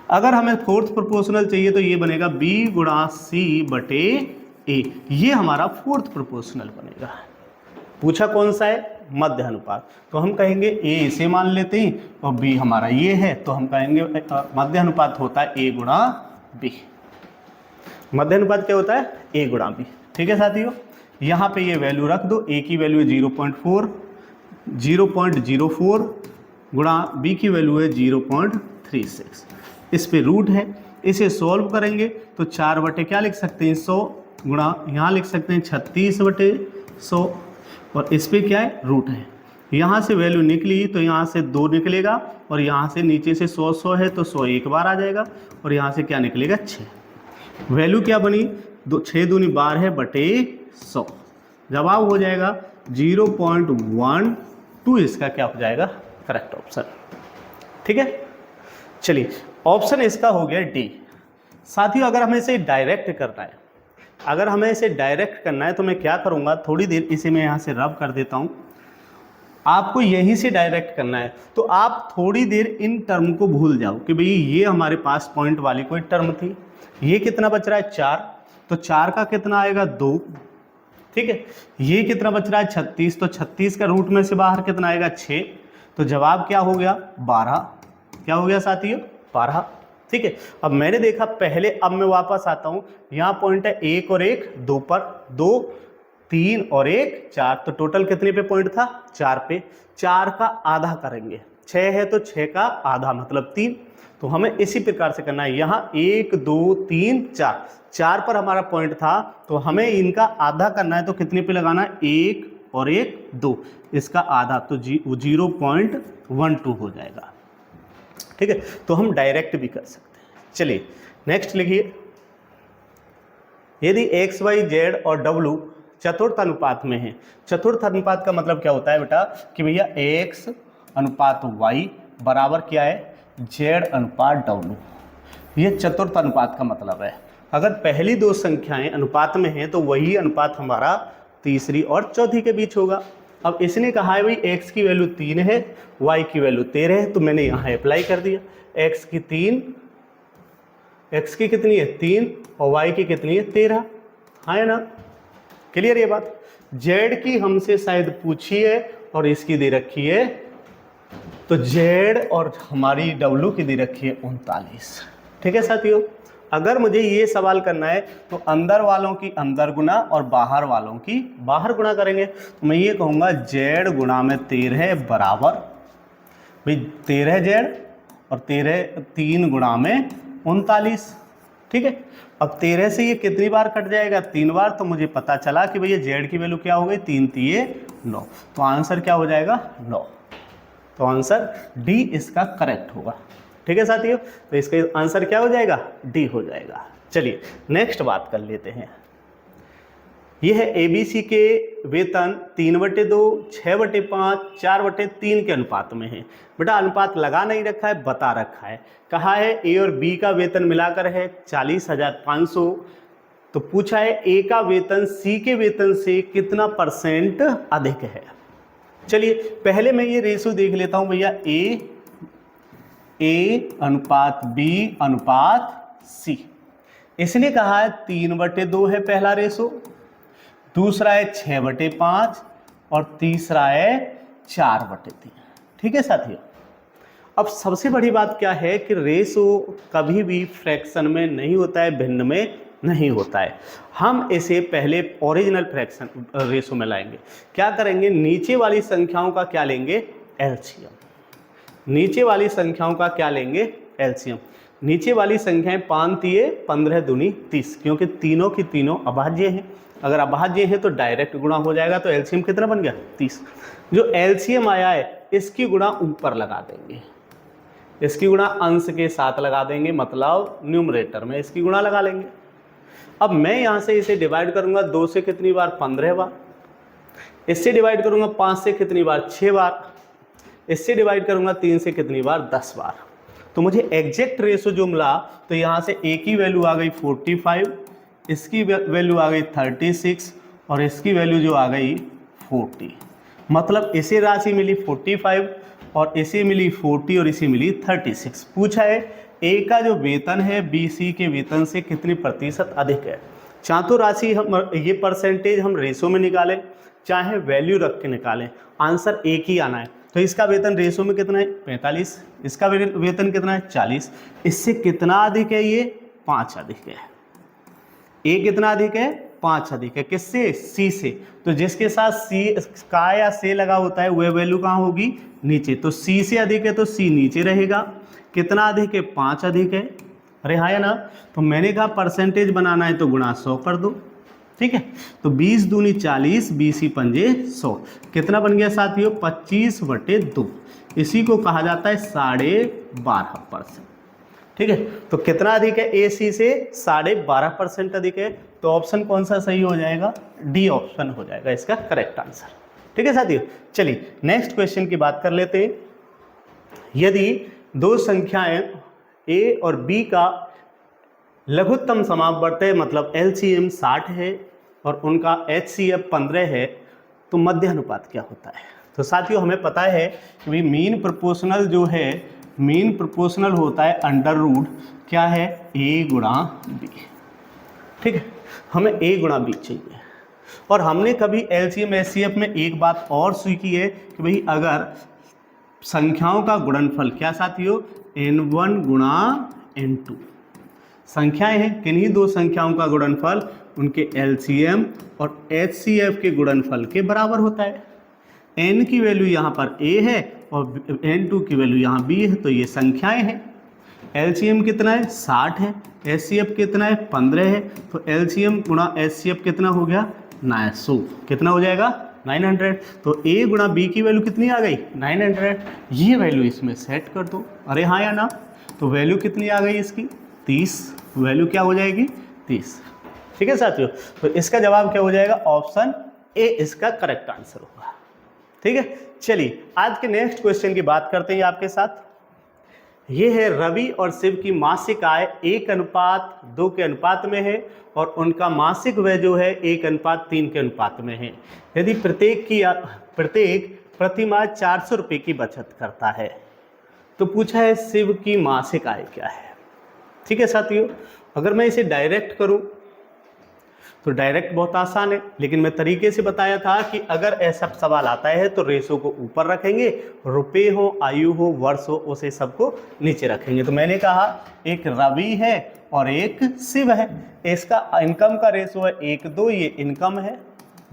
अगर हमें फोर्थ प्रोपोर्शनल चाहिए तो ये बनेगा b गुणा c/a, ये हमारा फोर्थ प्रोपोर्शनल बनेगा। पूछा कौन सा है? मध्य अनुपात। तो हम कहेंगे ए इसे मान लेते हैं और बी हमारा ये है, तो हम कहेंगे मध्य अनुपात होता है ए गुणा बी। मध्य अनुपात क्या होता है? ए गुणा बी। ठीक है साथियों, यहाँ पे ये वैल्यू रख दो। ए की वैल्यू है 0.04 गुणा बी की वैल्यू है 0.36। इस पे रूट है, इसे सॉल्व करेंगे तो 4 क्या लिख सकते हैं? 100 गुणा यहाँ लिख सकते हैं 36/100, और इस पे क्या है? रूट है। यहाँ से वैल्यू निकली तो यहाँ से 2 निकलेगा, और यहाँ से नीचे से 100 है तो 100 एक बार आ जाएगा, और यहाँ से क्या निकलेगा? 6। वैल्यू क्या बनी? 6 दूनी 12 है बटे 100। जवाब हो जाएगा 0.12। इसका क्या हो जाएगा? Correct option. ठीक है, चलिए ऑप्शन इसका हो गया डी। साथियों, अगर हमें इसे डायरेक्ट करना है अगर हमें इसे डायरेक्ट करना है तो मैं क्या करूँगा, थोड़ी देर इसे मैं यहाँ से रब कर देता हूँ। आपको यहीं से डायरेक्ट करना है तो आप थोड़ी देर इन टर्म को भूल जाओ कि भाई ये हमारे पास पॉइंट वाली कोई टर्म थी। ये कितना बच रहा है 4, तो 4 का कितना आएगा 2, ठीक है। ये कितना बच रहा है 36, तो 36 का रूट में से बाहर कितना आएगा 6, तो जवाब क्या हो गया 12। क्या हो गया साथियों 12, ठीक है। अब मैंने देखा पहले, अब मैं वापस आता हूँ, यहाँ पॉइंट है 1 और 1 2 पर, 2 3 और 1 4, तो टोटल कितने पे पॉइंट था 4 पे। 4 का आधा करेंगे, 6 है तो 6 का आधा मतलब 3, तो हमें इसी प्रकार से करना है। यहाँ 1 2 3 4, 4 पर हमारा पॉइंट था तो हमें इनका आधा करना है, तो कितने पे लगाना है 1 और 1 2, इसका आधा तो 0.12 हो जाएगा, ठीक है। तो हम डायरेक्ट भी कर सकते हैं। चलिए नेक्स्ट लिखिए, यदि एक्स वाई जेड और डब्लू चतुर्थ अनुपात में है। चतुर्थ अनुपात का मतलब क्या होता है बेटा कि भैया एक्स अनुपात वाई बराबर क्या है जेड अनुपात डब्लू, ये चतुर्थ अनुपात का मतलब है। अगर पहली दो संख्याएं अनुपात में हैं तो वही अनुपात हमारा तीसरी और चौथी के बीच होगा। अब इसने कहा है भाई x की वैल्यू 3 है, y की वैल्यू 13 है, तो मैंने यहाँ अप्लाई कर दिया। x की कितनी है 3 और y की कितनी है 13, हाँ है ना, क्लियर ये बात। z की हमसे शायद पूछी है और इसकी दे रखी है, तो z और हमारी w की दे रखी है 39, ठीक है साथियों। अगर मुझे ये सवाल करना है तो अंदर वालों की अंदर गुना और बाहर वालों की बाहर गुना करेंगे, तो मैं ये कहूँगा z गुणा में 13 बराबर, भाई 13 z और 3 गुणा में 39, ठीक है। अब 13 से ये कितनी बार कट जाएगा 3 बार, तो मुझे पता चला कि भैया z की वैल्यू क्या हो गई 3 3 9, तो आंसर क्या हो जाएगा 9, तो आंसर डी इसका करेक्ट होगा, ठीक है साथियों। तो इसका आंसर क्या हो जाएगा डी हो जाएगा। चलिए नेक्स्ट बात कर लेते हैं। यह है एबीसी के वेतन 3/2, 6/5, 4/3 के अनुपात में है। बेटा अनुपात लगा नहीं रखा है, बता रखा है। कहा है ए और बी का वेतन मिलाकर है 40,500, तो पूछा है ए का वेतन सी के वेतन से कितना % अधिक है। चलिए पहले मैं ये रेशो देख लेता हूं भैया, ए अनुपात बी अनुपात सी। इसने कहा है 3/2 है पहला रेशो, दूसरा है 6/5 और तीसरा है 4/3, ठीक है साथियों। अब सबसे बड़ी बात क्या है कि रेशो कभी भी फ्रैक्शन में नहीं होता है, भिन्न में नहीं होता है। हम इसे पहले ओरिजिनल फ्रैक्शन रेशो में लाएंगे। क्या करेंगे, नीचे वाली संख्याओं का क्या लेंगे एलसीएम, नीचे वाली संख्याओं का क्या लेंगे एलसीएम। नीचे वाली संख्याएं 5 3 15 दूनी 30, क्योंकि तीनों की तीनों अभाज्य हैं। अगर अभाज्य है तो डायरेक्ट गुणा हो जाएगा, तो एलसीएम कितना बन गया 30। जो एलसीएम आया है इसकी गुणा ऊपर लगा देंगे, इसकी गुणा अंश के साथ लगा देंगे, मतलब न्यूमरेटर में इसकी गुणा लगा लेंगे। अब मैं यहाँ से इसे डिवाइड करूँगा 2 से कितनी बार 15 बार, इससे डिवाइड करूँगा 5 से कितनी बार 6 बार, इससे डिवाइड करूँगा 3 से कितनी बार 10 बार। तो मुझे एग्जैक्ट रेशो जो मिला, तो यहाँ से ए की वैल्यू आ गई 45, इसकी वैल्यू आ गई 36 और इसकी वैल्यू जो आ गई 40। मतलब इसे राशि मिली 45 और इसे मिली 40 और इसे मिली 36। पूछा है ए का जो वेतन है बी सी के वेतन से कितने % अधिक है। चाहे तो राशि हम ये परसेंटेज हम रेशो में निकालें, चाहे वैल्यू रख के निकालें, आंसर एक ही आना है। तो इसका वेतन रेशो में कितना है 45, इसका वेतन कितना है 40, इससे कितना अधिक है ये 5 अधिक है। ए कितना अधिक है 5 अधिक है, किससे सी से। तो जिसके साथ सी का या से लगा होता है वह वैल्यू कहाँ होगी नीचे, तो सी से अधिक है तो सी नीचे रहेगा। कितना अधिक है 5 अधिक है, अरे हाँ है ना। तो मैंने कहा परसेंटेज बनाना है तो गुणा 100 कर दो, ठीक है। तो 20 दूनी 40, 20 पंजे 100, कितना बन गया साथियों 25/2। इसी को कहा जाता है 12.5%, ठीक है। तो कितना अधिक है ए सी से 12.5% अधिक है, तो ऑप्शन कौन सा सही हो जाएगा डी ऑप्शन हो जाएगा इसका करेक्ट आंसर, ठीक है साथियों। चलिए नेक्स्ट क्वेश्चन की बात कर लेते हैं। यदि दो संख्याएं ए और बी का लघुत्तम समापवर्त्य मतलब LCM 60 है और उनका HCF 15 है, तो मध्य अनुपात क्या होता है? तो साथियों हमें पता है कि भाई मीन प्रोपोर्शनल जो है, मीन प्रोपोर्शनल होता है अंडर रूट क्या है, A गुणा B। ठीक है, हमें A गुणा B चाहिए। और हमने कभी LCM HCF में एक बात और सीखी है कि भाई अगर संख्याओं का गुणनफल क्या साथियों, N1 गुणा N2, संख्याएं हैं, किन्हीं दो संख्याओं का गुणनफल उनके LCM और HCF के गुणनफल के बराबर होता है। n की वैल्यू यहाँ पर a है और n2 की वैल्यू यहाँ b है, तो ये संख्याएं हैं। LCM कितना है, 60 है, HCF कितना है, 15 है, तो LCM गुणा HCF कितना हो गया, 900, कितना हो जाएगा, 900। तो a गुणा b की वैल्यू कितनी आ गई, 900। ये वैल्यू इसमें सेट कर दो, अरे हाँ या ना, तो वैल्यू कितनी आ गई इसकी, 30, वैल्यू क्या हो जाएगी, 30। ठीक है साथियों, तो इसका जवाब क्या हो जाएगा, ऑप्शन ए इसका करेक्ट आंसर होगा। ठीक है, चलिए आज के नेक्स्ट क्वेश्चन की बात करते हैं आपके साथ। ये है रवि और शिव की मासिक आय 1:2 के अनुपात में है और उनका मासिक व्यय जो है 1:3 के अनुपात में है। यदि प्रत्येक प्रति माह 400 रुपये की बचत करता है, तो पूछा है शिव की मासिक आय क्या है। ठीक है साथियों, अगर मैं इसे डायरेक्ट करूं तो डायरेक्ट बहुत आसान है, लेकिन मैं तरीके से बताया था कि अगर ऐसा सवाल आता है तो रेशो को ऊपर रखेंगे, रुपये हो, आयु हो, वर्ष हो, उसे सबको नीचे रखेंगे। तो मैंने कहा एक रवि है और एक शिव है, इसका इनकम का रेशो है 1:2, ये इनकम है,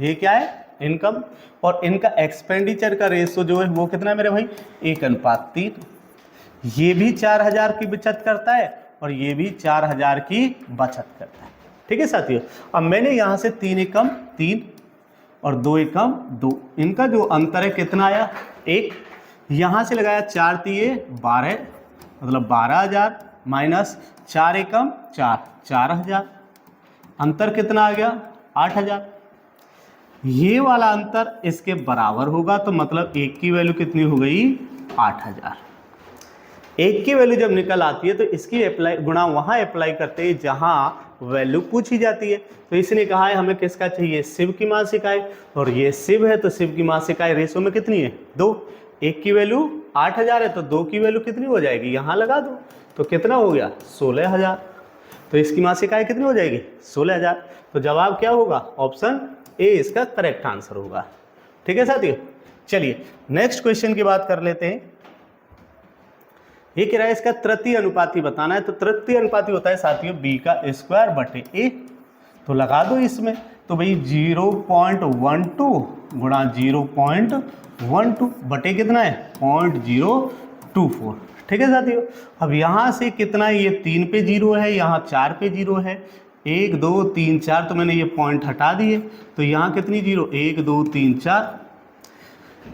ये क्या है, इनकम। और इनका एक्सपेंडिचर का रेशो जो है वो कितना है मेरे भाई, 1:3। ये भी 4000 की बचत करता है और ये भी 4000 की बचत करता है। ठीक है साथियों, अब मैंने यहाँ से 3 एकम 3 और 2 एकम 2, इनका जो अंतर है कितना आया, 1। यहाँ से लगाया 4 तिये 12, मतलब 12000 माइनस 4 एकम 4, 4000, अंतर कितना आ गया, 8000। ये वाला अंतर इसके बराबर होगा, तो मतलब 1 की वैल्यू कितनी हो गई, 8000। 1 की वैल्यू जब निकल आती है तो इसकी अप्लाई गुणा वहाँ अप्लाई करते हैं जहाँ वैल्यू पूछी जाती है। तो इसने कहा है हमें किसका चाहिए, शिव की मासिक आय, और ये शिव है तो शिव की मासिक आय रेशो में कितनी है, 2। 1 की वैल्यू 8000 है तो 2 की वैल्यू कितनी हो जाएगी, यहाँ लगा दो, तो कितना हो गया, 16000। तो इसकी मासिक आय कितनी हो जाएगी, 16000। तो जवाब क्या होगा, ऑप्शन ए इसका करेक्ट आंसर होगा। ठीक है साथियों, चलिए नेक्स्ट क्वेश्चन की बात कर लेते हैं। ये कह रहा है इसका तृतीय अनुपाती बताना है। तो तृतीय अनुपाती होता है साथियों b का स्क्वायर बटे a, तो लगा दो इसमें, तो भाई 0.12 गुणा 0.12 बटे कितना है, 0.024। ठीक है साथियों, अब यहाँ से कितना है, ये 3 पे 0 है, यहाँ 4 पे 0 है, 1 2 3 4, तो मैंने ये पॉइंट हटा दिए, तो यहाँ कितनी 0, 1 2 3 4,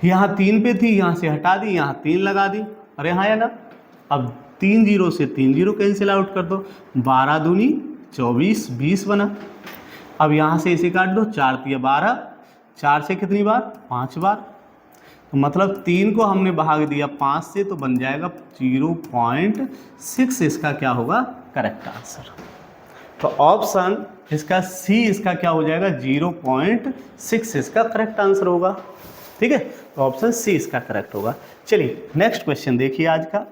यहाँ 3 पे थी, यहाँ से हटा दी, यहाँ 3 लगा दी, अरे हाँ या ना। अब 3 0 से 3 0 कैंसिल आउट कर दो, 12 दूनी 24, 20 बना। अब यहाँ से इसे काट दो, 4 तिया 12, 4 से कितनी बार, 5 बार, तो मतलब 3 को हमने भाग दिया 5 से, तो बन जाएगा 0.6, इसका क्या होगा, करेक्ट आंसर। तो ऑप्शन इसका सी इसका क्या हो जाएगा, 0.6 इसका करेक्ट आंसर होगा। ठीक है, तो ऑप्शन सी इसका करेक्ट होगा। चलिए नेक्स्ट क्वेश्चन देखिए आज का।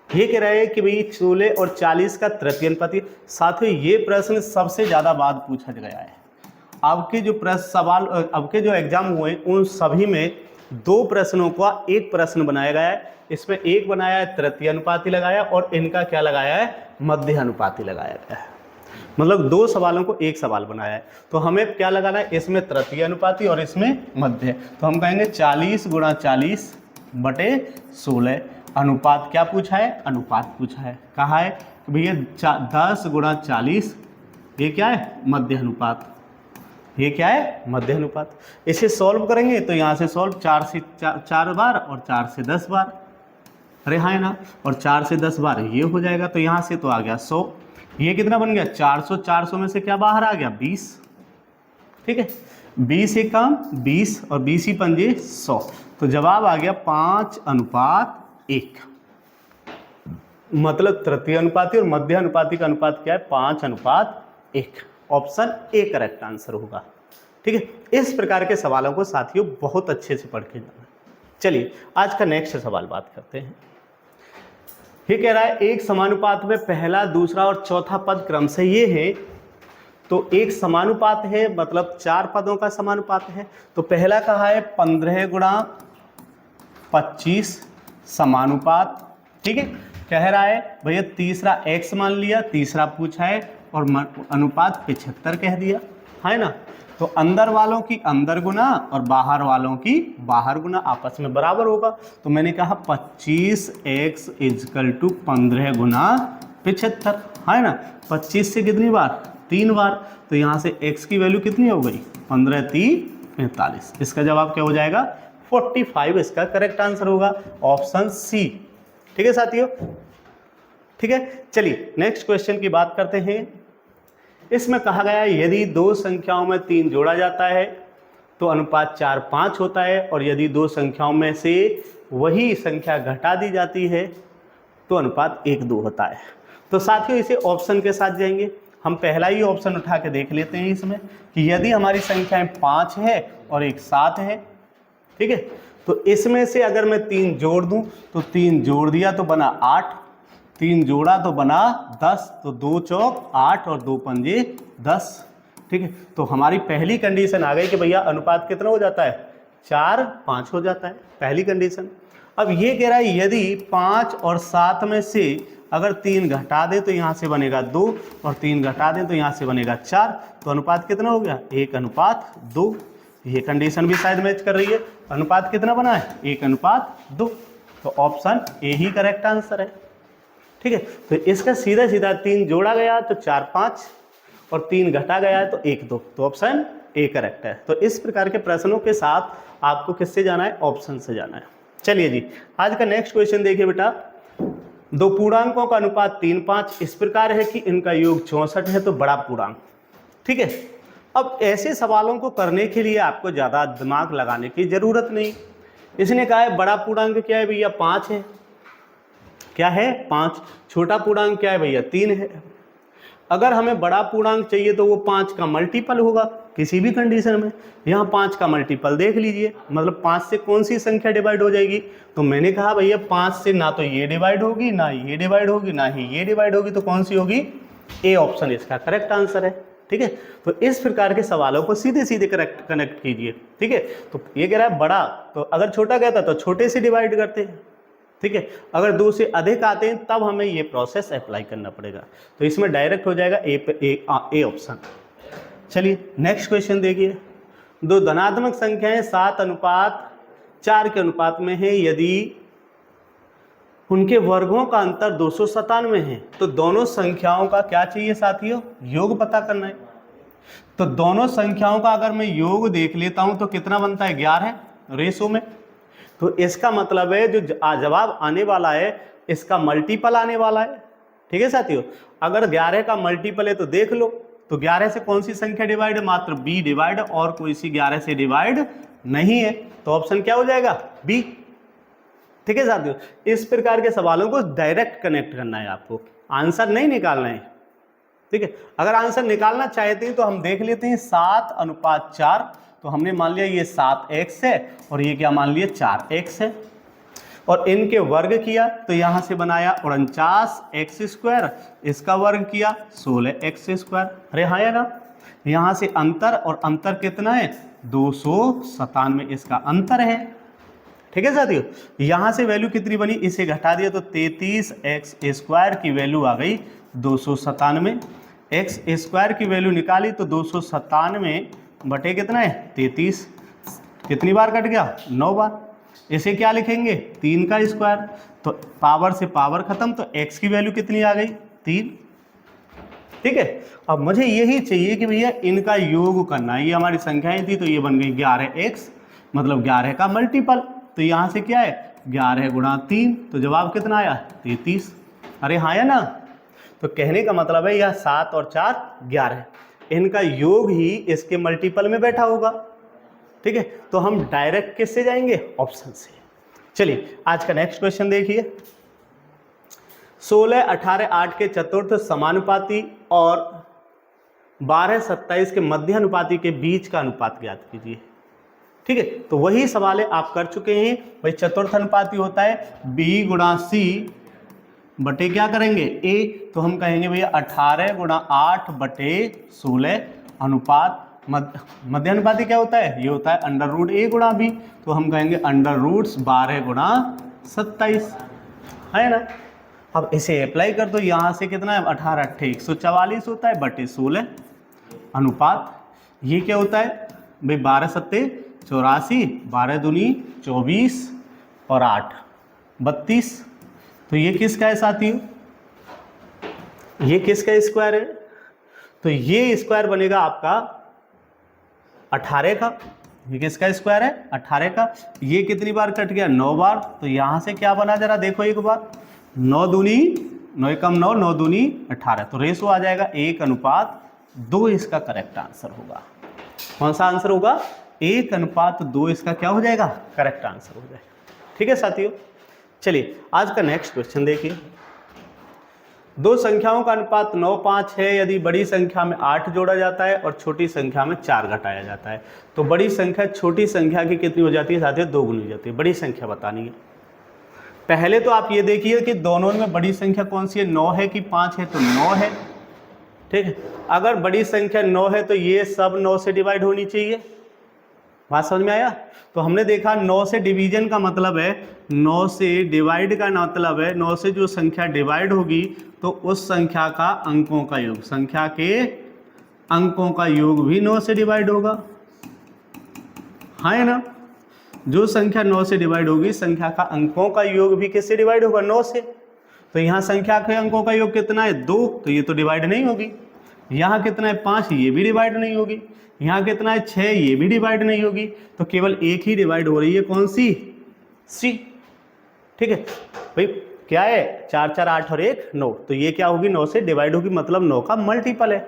ये कह रहा है कि भाई 16 और 40 का तृतीय अनुपाती। साथियों ये प्रश्न सबसे ज़्यादा बार पूछा गया है। आपके जो सवाल आपके जो एग्जाम हुए उन सभी में 2 प्रश्नों का एक प्रश्न बनाया गया है। इसमें एक बनाया है तृतीय अनुपाती लगाया और इनका क्या लगाया है, मध्य अनुपाती लगाया गया है। मतलब 2 सवालों को एक सवाल बनाया है। तो हमें क्या लगाना है, इसमें तृतीय अनुपाती और इसमें मध्य। तो हम कहेंगे 40 गुणा 40 बटे 16। अनुपात क्या पूछा है, अनुपात पूछा है। कहा है कि भैया 10 गुणा 40, ये क्या है, मध्य अनुपात। ये क्या है, मध्य अनुपात। इसे सॉल्व करेंगे तो यहाँ से सॉल्व 4 से 4 बार और 4 से 10 बार, अरे हाँ है ना, और 4 से 10 बार ये हो जाएगा। तो यहाँ से तो आ गया 100, ये कितना बन गया 400, 400 में से क्या बाहर आ गया 20। ठीक है, 20 एक काम 20 और 20 ही पंजे 100, तो जवाब आ गया 5:1। मतलब तृतीय अनुपाती और मध्य अनुपाती का अनुपात क्या है? 5:1। ऑप्शन ए करेक्ट आंसर होगा। ठीक है, इस प्रकार के सवालों को साथियों बहुत अच्छे से पढ़ के जाना। चलिए आज का नेक्स्ट सवाल बात करते हैं। ये कह रहा है एक समानुपात में पहला, दूसरा और चौथा पद क्रम से ये है। तो एक समानुपात है मतलब 4 पदों का समानुपात है। तो पहला कहा है 15 गुणा 25 समानुपात। ठीक है, कह रहा है भैया तीसरा x मान लिया, तीसरा पूछा है और अनुपात 75 कह दिया है ना। तो अंदर वालों की अंदर गुना और बाहर वालों की बाहर गुना आपस में बराबर होगा। तो मैंने कहा 25x = 15 गुना 75 है ना। 25 से कितनी बार? 3 बार। तो यहाँ से x की वैल्यू कितनी हो गई? 15 3 45। इसका जवाब क्या हो जाएगा? 45 इसका करेक्ट आंसर होगा, ऑप्शन सी। ठीक है साथियों, ठीक है। चलिए नेक्स्ट क्वेश्चन की बात करते हैं। इसमें कहा गया है यदि दो संख्याओं में 3 जोड़ा जाता है तो अनुपात 4:5 होता है, और यदि दो संख्याओं में से वही संख्या घटा दी जाती है तो अनुपात 1:2 होता है। तो साथियों इसे ऑप्शन के साथ जाएंगे। हम पहला ही ऑप्शन उठा के देख लेते हैं इसमें कि यदि हमारी संख्याएं 5 है और एक 7 है, ठीक है, तो इसमें से अगर मैं 3 जोड़ दूं तो 3 जोड़ दिया तो बना 8, 3 जोड़ा तो बना 10, तो 2 चौक 8 और 2 पंजे 10। ठीक है, तो हमारी पहली कंडीशन आ गई कि भैया अनुपात कितना हो जाता है? 4:5 हो जाता है, पहली कंडीशन। अब ये कह रहा है यदि 5 और 7 में से अगर 3 घटा दे तो यहाँ से बनेगा 2, और 3 घटा दें तो यहाँ से बनेगा 4, तो अनुपात कितना हो गया? 1:2। ये कंडीशन भी शायद मैच कर रही है। अनुपात कितना बना है? 1:2। तो option A he correct answer है। ठीक है, तो इसका सीधा सीधा 3 जोड़ा गया तो 4:5 और 3 घटा गया तो 1:2, तो ऑप्शन ए करेक्ट है। तो इस प्रकार के प्रश्नों के साथ आपको किससे जाना है? ऑप्शन से जाना है। चलिए जी आज का नेक्स्ट क्वेश्चन देखिए बेटा। दो पूर्णांकों का अनुपात 3:5 इस प्रकार है कि इनका योग 64 है, तो बड़ा पूर्णांक। ठीक है, अब ऐसे सवालों को करने के लिए आपको ज़्यादा दिमाग लगाने की जरूरत नहीं। इसने कहा है बड़ा पूर्णांक क्या है भैया? 5 है। क्या है? 5। छोटा पूर्णांक क्या है भैया? 3 है। अगर हमें बड़ा पूर्णांक चाहिए तो वो 5 का मल्टीपल होगा किसी भी कंडीशन में। यहाँ 5 का मल्टीपल देख लीजिए, मतलब 5 से कौन सी संख्या डिवाइड हो जाएगी? तो मैंने कहा भैया 5 से ना तो ये डिवाइड होगी, ना ये डिवाइड होगी, ना ही ये डिवाइड होगी, तो कौन सी होगी? ए ऑप्शन इसका करेक्ट आंसर है। ठीक है, तो इस प्रकार के सवालों को सीधे सीधे कनेक्ट कीजिए। ठीक है, तो ये कह रहा है बड़ा, तो अगर छोटा कहता तो छोटे से डिवाइड करते हैं। ठीक है, अगर 2 से अधिक आते हैं तब हमें ये प्रोसेस अप्लाई करना पड़ेगा। तो इसमें डायरेक्ट हो जाएगा ए ऑप्शन। चलिए नेक्स्ट क्वेश्चन देखिए। दो धनात्मक संख्याएं 7:4 के अनुपात में है, यदि उनके वर्गों का अंतर 297 है तो दोनों संख्याओं का क्या चाहिए साथियों? योग पता करना है। तो दोनों संख्याओं का अगर मैं योग देख लेता हूं तो कितना बनता है? 11 रेशो में। तो इसका मतलब है जो जवाब आने वाला है इसका मल्टीपल आने वाला है। ठीक है साथियों, अगर 11 का मल्टीपल है तो देख लो, तो 11 से कौन सी संख्या डिवाइड? मात्र बी डिवाइड, और कोई सी 11 से डिवाइड नहीं है। तो ऑप्शन क्या हो जाएगा? बी। ठीक है साथियों, इस प्रकार के सवालों को डायरेक्ट कनेक्ट करना है आपको, आंसर नहीं निकालना है। ठीक है, अगर आंसर निकालना चाहते हैं तो हम देख लेते हैं 7:4। तो हमने मान लिया ये 7x है और ये क्या मान लिया? 4x है, और इनके वर्ग किया तो यहाँ से बनाया 49x², इसका वर्ग किया 16x²। अरे हाँ या ना? यहाँ से अंतर, और अंतर कितना है? 297 इसका अंतर है। ठीक है साथियों, यहाँ से वैल्यू कितनी बनी? इसे घटा दिया तो 33x² की वैल्यू आ गई 297। x² की वैल्यू निकाली तो 297 बटे कितना है? 33। कितनी बार कट गया? 9 बार। इसे क्या लिखेंगे? 3 का स्क्वायर। तो पावर से पावर खत्म, तो x की वैल्यू कितनी आ गई? 3। ठीक है, अब मुझे यही चाहिए कि भैया इनका योग करना है। ये हमारी संख्याएं थी तो ये बन गई 11x, मतलब 11 का मल्टीपल। तो यहाँ से क्या है? 11 गुणा 3, तो जवाब कितना आया? 33। अरे हाँ या ना? तो कहने का मतलब है यह 7 और 4 11, इनका योग ही इसके मल्टीपल में बैठा होगा। ठीक है, तो हम डायरेक्ट किससे जाएंगे? ऑप्शन से। चलिए आज का नेक्स्ट क्वेश्चन देखिए। 16, 18, 8 के चतुर्थ समानुपाती और 12, 27 के मध्य अनुपाती के बीच का अनुपात ज्ञात कीजिए। ठीक है, तो वही सवाल है, आप कर चुके हैं भाई। चतुर्थ अनुपाती होता है b गुणा c बटे क्या करेंगे a, तो हम कहेंगे भैया 18 गुणा 8 बटे 16 अनुपात मध्य अनुपाती क्या होता है, ये होता है अंडर रूट a गुणा b, तो हम कहेंगे अंडर रूट्स 12 गुणा 27, है ना। अब इसे अप्लाई कर दो, यहाँ से कितना है 18 8 144 होता है बटे 16 अनुपात ये क्या होता है भाई 12 सत्ते 84, 12 दूनी 24 और 8 32, तो ये किसका है साथियों, ये किसका स्क्वायर है, तो ये स्क्वायर बनेगा आपका 18 का। ये किसका स्क्वायर है 18 का। ये कितनी बार कट गया 9 बार, तो यहाँ से क्या बना जरा देखो एक बार, 9 दूनी 9 एकम 9, 9 दूनी 18, तो रेशो आ जाएगा 1:2, इसका करेक्ट आंसर होगा। कौन सा आंसर होगा 1:2, इसका क्या हो जाएगा करेक्ट आंसर हो जाएगा। ठीक है साथियों, चलिए आज का नेक्स्ट क्वेश्चन देखिए। दो संख्याओं का अनुपात 9:5 है यदि बड़ी संख्या में 8 जोड़ा जाता है और छोटी संख्या में 4 घटाया जाता है, तो बड़ी संख्या छोटी संख्या की कितनी हो जाती है साथियों, 2 गुनी हो जाती है। बड़ी संख्या बतानी है। पहले तो आप ये देखिए कि दोनों में बड़ी संख्या कौन सी है, 9 है कि 5 है, तो 9 है। ठीक है, अगर बड़ी संख्या 9 है तो ये सब 9 से डिवाइड होनी चाहिए। बात समझ में आया। तो हमने देखा 9 से डिवीजन का मतलब है, 9 से डिवाइड का मतलब है 9 से जो संख्या डिवाइड होगी तो उस संख्या का अंकों का योग, संख्या के अंकों का योग भी 9 से डिवाइड होगा, है ना। जो संख्या 9 से डिवाइड होगी संख्या का अंकों का योग भी किससे डिवाइड होगा 9 से। तो यहाँ संख्या के अंकों का योग कितना है 2, तो ये तो डिवाइड नहीं होगी। यहाँ कितना है 5, ये भी डिवाइड नहीं होगी। यहाँ कितना है 6, ये भी डिवाइड नहीं होगी। तो केवल एक ही डिवाइड हो रही है, कौन सी, सी। ठीक है भाई, क्या है 4 4 8 और 1 9, तो ये क्या होगी 9 से डिवाइड होगी, मतलब 9 का मल्टीपल है।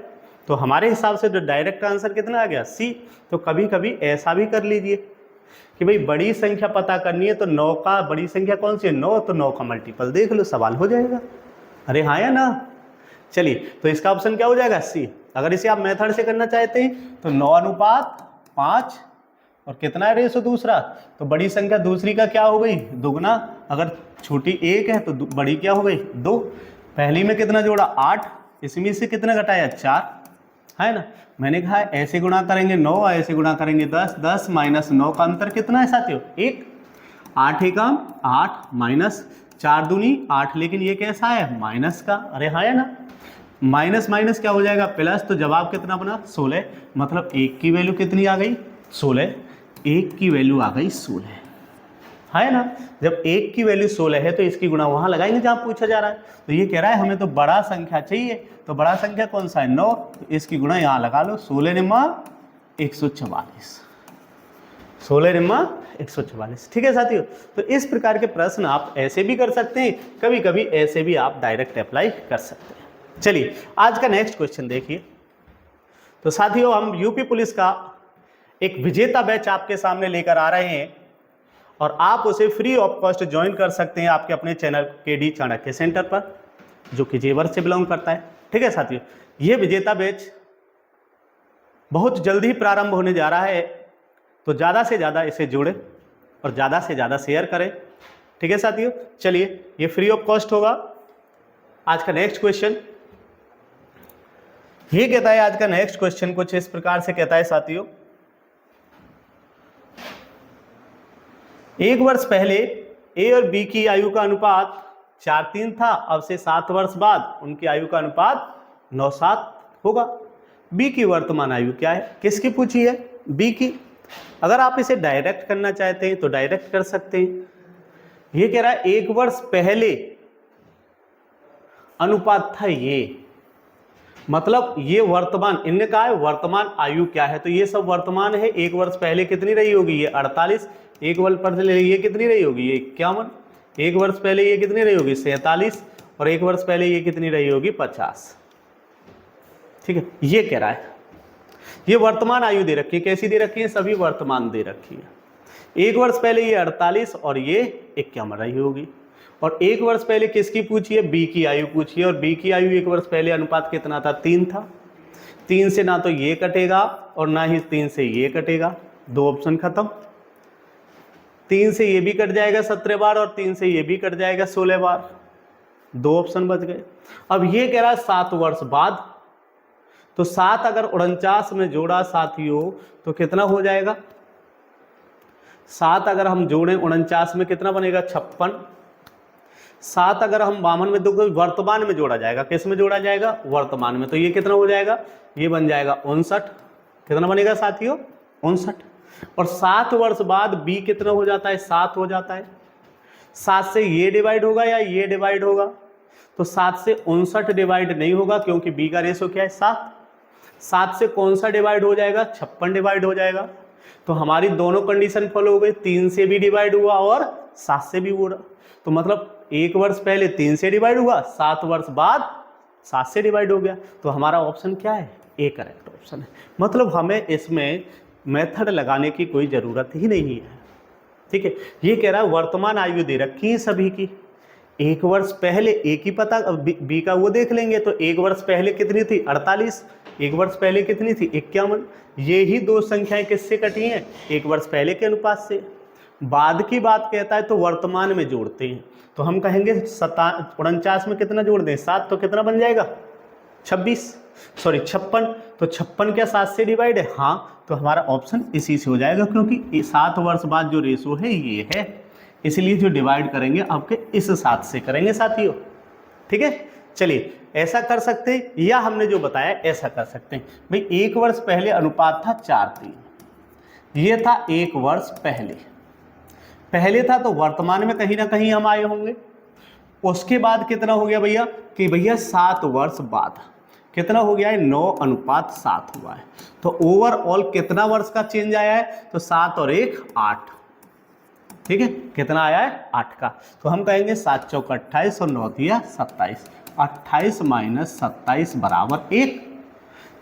तो हमारे हिसाब से जो डायरेक्ट आंसर कितना आ गया सी। तो कभी कभी ऐसा भी कर लीजिए कि भाई बड़ी संख्या पता करनी है तो 9 का, बड़ी संख्या कौन सी है 9, तो 9 का मल्टीपल देख लो, सवाल हो जाएगा। अरे हाँ या ना। चलिए, तो इसका ऑप्शन क्या हो जाएगा सी। अगर इसे आप मेथड से करना चाहते हैं तो 9:5 और कितना है रेशो दूसरा, तो बड़ी संख्या दूसरी का क्या हो गई दुगना, अगर छोटी 1 है तो बड़ी क्या हो गई 2। पहली में कितना जोड़ा 8, इसमें से कितना घटाया 4, है ना। मैंने कहा ऐसे गुणा करेंगे 9, ऐसे गुणा करेंगे 10, 10 माइनस 9 का अंतर कितना है साथियों 1। 8 एकम 8 माइनस 4 दूनी 8, लेकिन ये कैसा है माइनस का। अरे हाँ है ना, माइनस माइनस क्या हो जाएगा प्लस, तो जवाब कितना बना 16, मतलब 1 की वैल्यू कितनी आ गई 16, 1 की वैल्यू आ गई 16, है ना। जब 1 की वैल्यू 16 है तो इसकी गुणा वहां लगाएंगे जहां पूछा जा रहा है। तो ये कह रहा है हमें तो बड़ा संख्या चाहिए, तो बड़ा संख्या कौन सा है 9, तो इसकी गुणा यहाँ लगा लो, 16 निम्मा 144, 16 निम्मा 144। ठीक है साथियों, तो इस प्रकार के प्रश्न आप ऐसे भी कर सकते हैं, कभी कभी ऐसे भी आप डायरेक्ट अप्लाई कर सकते हैं। चलिए आज का नेक्स्ट क्वेश्चन देखिए। तो साथियों हम यूपी पुलिस का एक विजेता बैच आपके सामने लेकर आ रहे हैं और आप उसे फ्री ऑफ कॉस्ट ज्वाइन कर सकते हैं आपके अपने चैनल केडी चाणक्य सेंटर पर, जो कि जेवर से बिलोंग करता है। ठीक है साथियों, ये विजेता बैच बहुत जल्द ही प्रारंभ होने जा रहा है, तो ज़्यादा से ज़्यादा इसे जोड़ें और ज़्यादा से ज़्यादा शेयर करें। ठीक है साथियों, चलिए ये फ्री ऑफ कॉस्ट होगा। आज का नेक्स्ट क्वेश्चन ये कहता है, आज का नेक्स्ट क्वेश्चन कुछ इस प्रकार से कहता है साथियों, 1 वर्ष पहले ए और बी की आयु का अनुपात 4:3 था, अब से 7 वर्ष बाद उनकी आयु का अनुपात 9:7 होगा। बी की वर्तमान आयु क्या है, किसकी पूछी है बी की। अगर आप इसे डायरेक्ट करना चाहते हैं तो डायरेक्ट कर सकते हैं। ये कह रहा है 1 वर्ष पहले अनुपात था ये, मतलब ये वर्तमान, इनने कहा है वर्तमान आयु क्या है, तो ये सब वर्तमान है। 1 वर्ष पहले कितनी रही होगी ये 48, 1 वर्ष पहले ये कितनी रही होगी ये 51, 1 वर्ष पहले ये कितनी रही होगी 47 और 1 वर्ष पहले ये कितनी रही होगी 50। ठीक है, ये कह रहा है ये वर्तमान आयु दे रखी है, कैसी दे रखी है सभी वर्तमान दे रखी है। 1 वर्ष पहले ये 48 और ये 51 रही होगी, और 1 वर्ष पहले किसकी पूछी है, बी की आयु पूछी है, और बी की आयु 1 वर्ष पहले अनुपात कितना था, 3 था। 3 से ना तो ये कटेगा और ना ही 3 से ये कटेगा, 2 ऑप्शन खत्म। 3 से ये भी कट जाएगा 17 बार और 3 से ये भी कट जाएगा 16 बार, 2 ऑप्शन बच गए। अब ये कह रहा है 7 वर्ष बाद, तो 7 अगर 49 में जोड़ा साथियों तो कितना हो जाएगा, 7 अगर हम जोड़ें 49 में कितना बनेगा, 56। 7 अगर हम 52 में, तो वर्तमान में जोड़ा जाएगा, किस में जोड़ा जाएगा, वर्तमान में, तो ये कितना हो जाएगा, ये बन जाएगा 59। कितना बनेगा साथियों, 59। और 7 वर्ष बाद बी कितना हो जाता है, 7 हो जाता है। 7 से ये डिवाइड होगा या ये डिवाइड होगा, तो 7 से 59 डिवाइड नहीं होगा क्योंकि बी का रेशो क्या है, 7। 7 से कौन सा डिवाइड हो जाएगा, 56 डिवाइड हो जाएगा। तो हमारी दोनों कंडीशन फॉलो हो गई, 3 से भी डिवाइड हुआ और 7 से भी हुआ। तो मतलब 1 वर्ष पहले 3 से डिवाइड हुआ, 7 वर्ष बाद 7 से डिवाइड हो गया। तो हमारा ऑप्शन क्या है, ए करेक्ट ऑप्शन है। मतलब हमें इसमें मेथड लगाने की कोई ज़रूरत ही नहीं है, ठीक है। ये कह रहा है वर्तमान आयु दे रखी है सभी की, 1 वर्ष पहले एक ही पता, बी का वो देख लेंगे, तो 1 वर्ष पहले कितनी थी, 48। 1 वर्ष पहले कितनी थी, 51। ये ही 2 संख्याएं किससे कटी हैं, 1 वर्ष पहले के अनुपात से। बाद की बात कहता है तो वर्तमान में जोड़ते हैं, तो हम कहेंगे 49 में कितना जोड़ दें, 7, तो कितना बन जाएगा, 56। तो 56 क्या 7 से डिवाइड है, हाँ, तो हमारा ऑप्शन इसी से हो जाएगा, क्योंकि 7 वर्ष बाद जो रेशो है ये है, इसलिए जो डिवाइड करेंगे आपके इस 7 से करेंगे साथियों, ठीक है। चलिए ऐसा कर सकते हैं, या हमने जो बताया ऐसा कर सकते हैं। भाई 1 वर्ष पहले अनुपात था 4:3, ये था 1 वर्ष पहले था, तो वर्तमान में कहीं ना कहीं हम आए होंगे। उसके बाद कितना हो गया भैया, कि भैया 7 वर्ष बाद कितना हो गया है, 9:7 हुआ है। तो ओवरऑल कितना वर्ष का चेंज आया है, तो 7 और 1 8, ठीक है। कितना आया है, 8 का। तो हम कहेंगे 7 चौका 28 और 9 दिया 27, 28 माइनस 27 बराबर 1।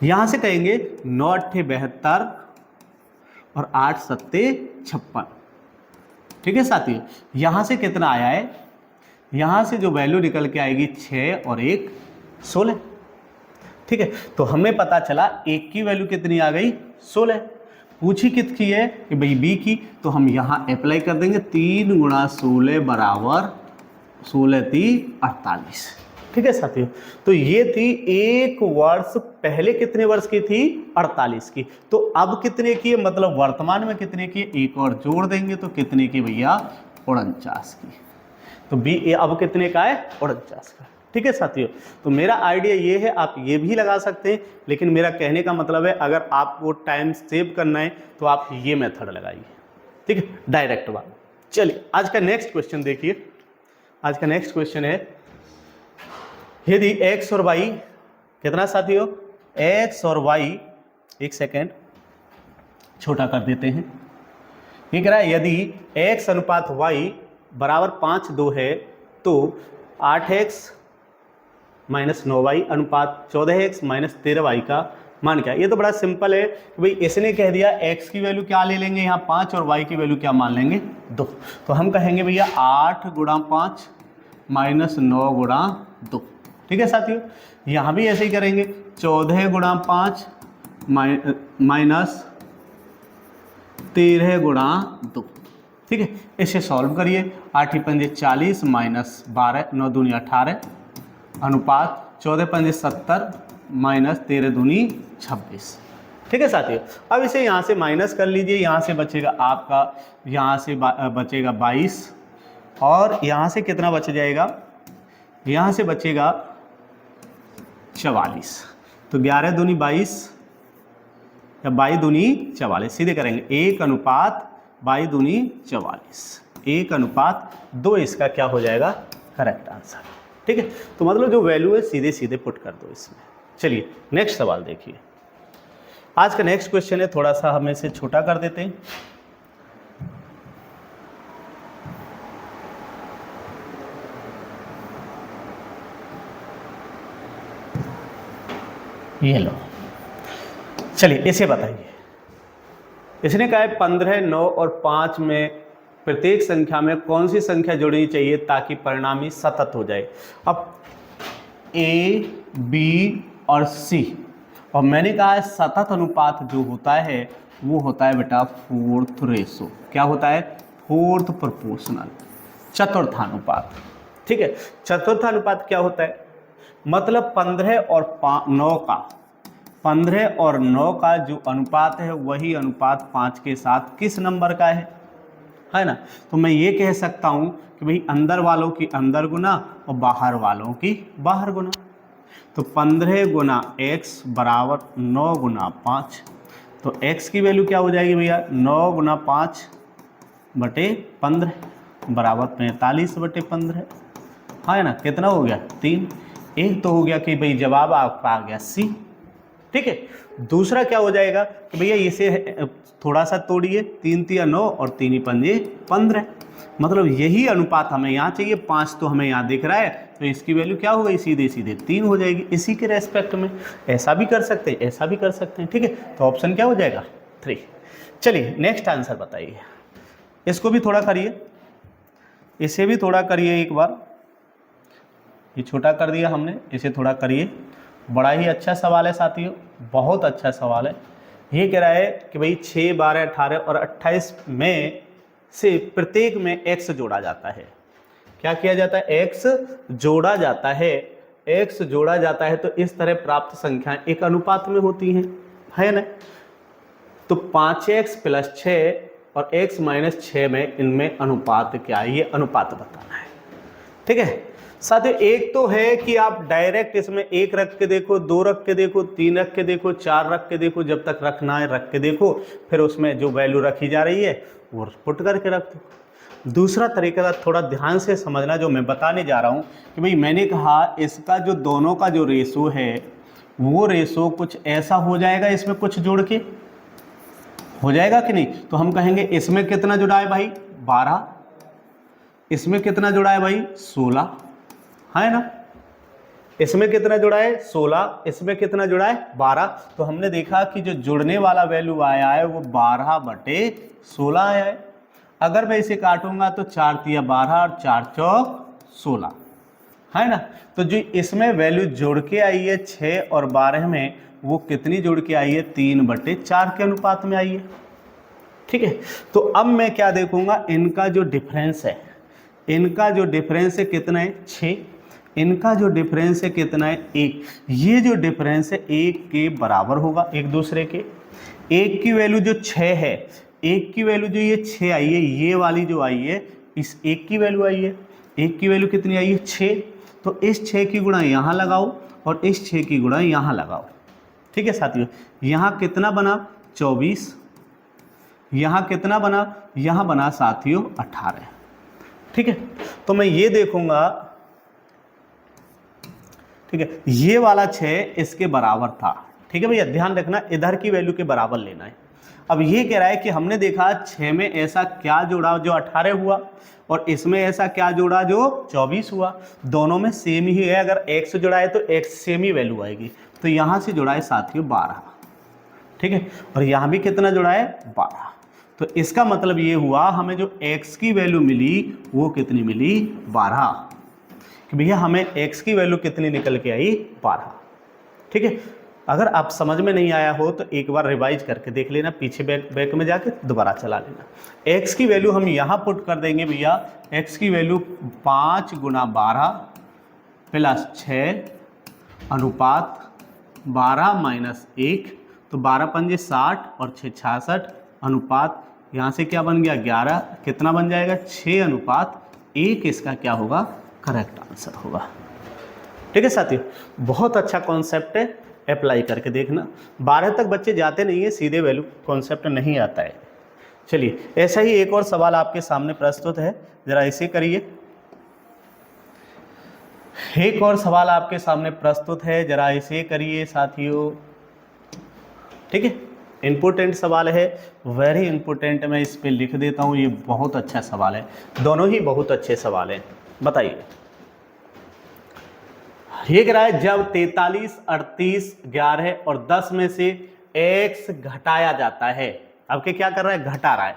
यहाँ से कहेंगे 9 8 72 और 8 7 56, ठीक है साथियों। यहाँ से कितना आया है, यहाँ से जो वैल्यू निकल के आएगी 6 और 1 16, ठीक है। तो हमें पता चला 1 की वैल्यू कितनी आ गई, 16। पूछी कितनी है कि भाई बी की, तो हम यहाँ अप्लाई कर देंगे, 3 × 16 बराबर 16 3 48, ठीक है साथियों। तो ये थी 1 वर्ष पहले कितने वर्ष की थी, 48 की। तो अब कितने की है, मतलब वर्तमान में कितने की, एक और जोड़ देंगे तो कितने की भैया, 49 की। तो बी अब कितने का है, 49 का, ठीक है साथियों। तो मेरा आइडिया ये है, आप ये भी लगा सकते हैं, लेकिन मेरा कहने का मतलब है अगर आपको टाइम सेव करना है तो आप ये मेथड लगाइए, ठीक है, डायरेक्ट बात। चलिए आज का नेक्स्ट क्वेश्चन देखिए। आज का नेक्स्ट क्वेश्चन है, यदि x और y कितना साथियों, x और y, एक सेकेंड छोटा कर देते हैं। ये कह रहा है यदि x अनुपात y बराबर 5:2 है तो 8x माइनस 9y अनुपात 14x माइनस 13y का मान क्या है। ये तो बड़ा सिंपल है कि भाई इसने कह दिया x की वैल्यू क्या ले लेंगे यहाँ 5 और y की वैल्यू क्या मान लेंगे 2। तो हम कहेंगे भैया 8 × 5 माइनस 9 × 2, ठीक है साथियों। यहाँ भी ऐसे ही करेंगे 14 × 5 माइनस 13 × 2, ठीक है। इसे सॉल्व करिए, 8 × 40 माइनस 12 9 दूनी 18 अनुपात 14 × 70 माइनस 13 दूनी 26, ठीक है साथियों। अब इसे यहाँ से माइनस कर लीजिए, यहाँ से बचेगा आपका, यहाँ से बचेगा 22 और यहाँ से कितना बच जाएगा, यहाँ से बचेगा 44। तो 11 दूनी 22 या 22 दूनी 44 सीधे करेंगे 1 अनुपात 22 दूनी 44, 1 अनुपात 2 इसका क्या हो जाएगा करेक्ट आंसर, ठीक है। तो मतलब जो वैल्यू है सीधे सीधे पुट कर दो इसमें। चलिए नेक्स्ट सवाल देखिए। आज का नेक्स्ट क्वेश्चन है, थोड़ा सा हम इसे छोटा कर देते हैं। ये लो, चलिए इसे बताइए। इसने कहा है 15 9 और 5 में प्रत्येक संख्या में कौन सी संख्या जोड़नी चाहिए ताकि परिणामी सतत हो जाए। अब ए, बी और सी, और मैंने कहा है सतत अनुपात जो होता है वो होता है बेटा फोर्थ रेशो। क्या होता है? फोर्थ प्रोपोर्शनल, चतुर्थानुपात। ठीक है, चतुर्थानुपात क्या होता है? मतलब 15 और 9 का, 15 और 9 का जो अनुपात है वही अनुपात 5 के साथ किस नंबर का है ना? तो मैं ये कह सकता हूँ कि भाई अंदर वालों की अंदर गुना और बाहर वालों की बाहर गुना। तो 15 गुना x बराबर 9 गुना 5, तो x की वैल्यू क्या हो जाएगी भैया? 9 गुना 5 बटे 15 बराबर 45 बटे 15, है ना? कितना हो गया? 3। एक तो हो गया कि भाई जवाब आपका आ गया सी। ठीक है, दूसरा क्या हो जाएगा कि भैया इसे थोड़ा सा तोड़िए, 3 तिया 9 और 3 पंजे 15, मतलब यही अनुपात हमें यहाँ चाहिए। 5 तो हमें यहाँ दिख रहा है, तो इसकी वैल्यू क्या हो गई? सीधे सीधे 3 हो जाएगी। इसी के रेस्पेक्ट में ऐसा भी कर सकते हैं, ऐसा भी कर सकते हैं। ठीक है, तो ऑप्शन क्या हो जाएगा? 3। चलिए नेक्स्ट आंसर बताइए। इसको भी थोड़ा करिए, इसे भी थोड़ा करिए एक बार। ये छोटा कर दिया हमने, इसे थोड़ा करिए। बड़ा ही अच्छा सवाल है साथियों, बहुत अच्छा सवाल है। ये कह रहा है कि भाई 6, 12, 18 और 28 में से प्रत्येक में x जोड़ा जाता है। क्या किया जाता है? x जोड़ा जाता है। x जोड़ा जाता है तो इस तरह प्राप्त संख्याएं एक अनुपात में होती हैं, है ना? तो 5x + 6 और x - 6 में इनमें अनुपात क्या है? ये अनुपात बताना है। ठीक है साथियों, एक तो है कि आप डायरेक्ट इसमें 1 रख के देखो, 2 रख के देखो, 3 रख के देखो, 4 रख के देखो, जब तक रखना है रख के देखो, फिर उसमें जो वैल्यू रखी जा रही है वो पुट करके रख दो। दूसरा तरीका थोड़ा ध्यान से समझना जो मैं बताने जा रहा हूँ कि भाई मैंने कहा इसका जो दोनों का जो रेशो है वो रेशो कुछ ऐसा हो जाएगा, इसमें कुछ जोड़ के हो जाएगा कि नहीं? तो हम कहेंगे इसमें कितना जुड़ा है भाई? 12, इसमें कितना जुड़ा है भाई? 16, है ना? इसमें कितना जुड़ा है? 16, इसमें कितना जुड़ा है? 12। तो हमने देखा कि जो जुड़ने वाला वैल्यू आया है वो 12 बटे 16 आया है। अगर मैं इसे काटूंगा तो 4 तिया 12 और 4 चौक 16, है ना? तो जो इसमें वैल्यू जोड़ के आई है 6 और 12 में, वो कितनी जोड़ के आई है? 3 बटे 4 के अनुपात में आई है। ठीक है, तो अब मैं क्या देखूंगा? इनका जो डिफरेंस है, इनका जो डिफरेंस है कितना है? 6। इनका जो डिफरेंस है कितना है? 1। ये जो डिफरेंस है 1 के बराबर होगा एक दूसरे के। 1 की वैल्यू जो 6 है, 1 की वैल्यू जो ये 6 आई है, ये वाली जो आई है, इस 1 की वैल्यू आई है। 1 की वैल्यू कितनी आई है? 6। तो इस 6 की गुणा यहाँ लगाओ और इस 6 की गुणा यहाँ लगाओ। ठीक है साथियों, यहाँ कितना बना? 24। यहाँ कितना बना? यहाँ बना साथियों 18। ठीक है, तो मैं ये देखूंगा, ठीक है, ये वाला 6 इसके बराबर था। ठीक है भैया, ध्यान रखना इधर की वैल्यू के बराबर लेना है। अब ये कह रहा है कि हमने देखा 6 में ऐसा क्या जोड़ा जो 18 हुआ, और इसमें ऐसा क्या जोड़ा जो 24 हुआ। दोनों में सेम ही है, अगर x जोड़ा है तो x सेम ही वैल्यू आएगी। तो यहाँ से जुड़ा है साथियों 12। ठीक है, और यहाँ भी कितना जुड़ा है? 12। तो इसका मतलब ये हुआ हमें जो x की वैल्यू मिली वो कितनी मिली? 12। कि भैया हमें x की वैल्यू कितनी निकल के आई? 12। ठीक है, अगर आप समझ में नहीं आया हो तो एक बार रिवाइज करके देख लेना, पीछे बैक में जाके दोबारा चला लेना। x की वैल्यू हम यहाँ पुट कर देंगे भैया, x की वैल्यू 5 गुना 12 प्लस 6 अनुपात 12 माइनस 1, तो 12 पंजे 60 और 6 66 अनुपात, यहाँ से क्या बन गया? 11। कितना बन जाएगा? 6 अनुपात 1 इसका क्या होगा? करेक्ट आंसर होगा। ठीक है साथियों, बहुत अच्छा कॉन्सेप्ट है, अप्लाई करके देखना। 12 तक बच्चे जाते नहीं है, सीधे वैल्यू कॉन्सेप्ट नहीं आता है। चलिए ऐसा ही एक और सवाल आपके सामने प्रस्तुत है, जरा इसे करिए। एक और सवाल आपके सामने प्रस्तुत है, जरा इसे करिए साथियों। ठीक है, इम्पोर्टेंट सवाल है, वेरी इम्पोर्टेंट। मैं इस पे लिख देता हूँ, ये बहुत अच्छा सवाल है, दोनों ही बहुत अच्छे सवाल हैं। बताइए, ये कह रहा है जब 43, 38, 11 और 10 में से x घटाया जाता है। अब क्या कर रहा है? घटा रहा है।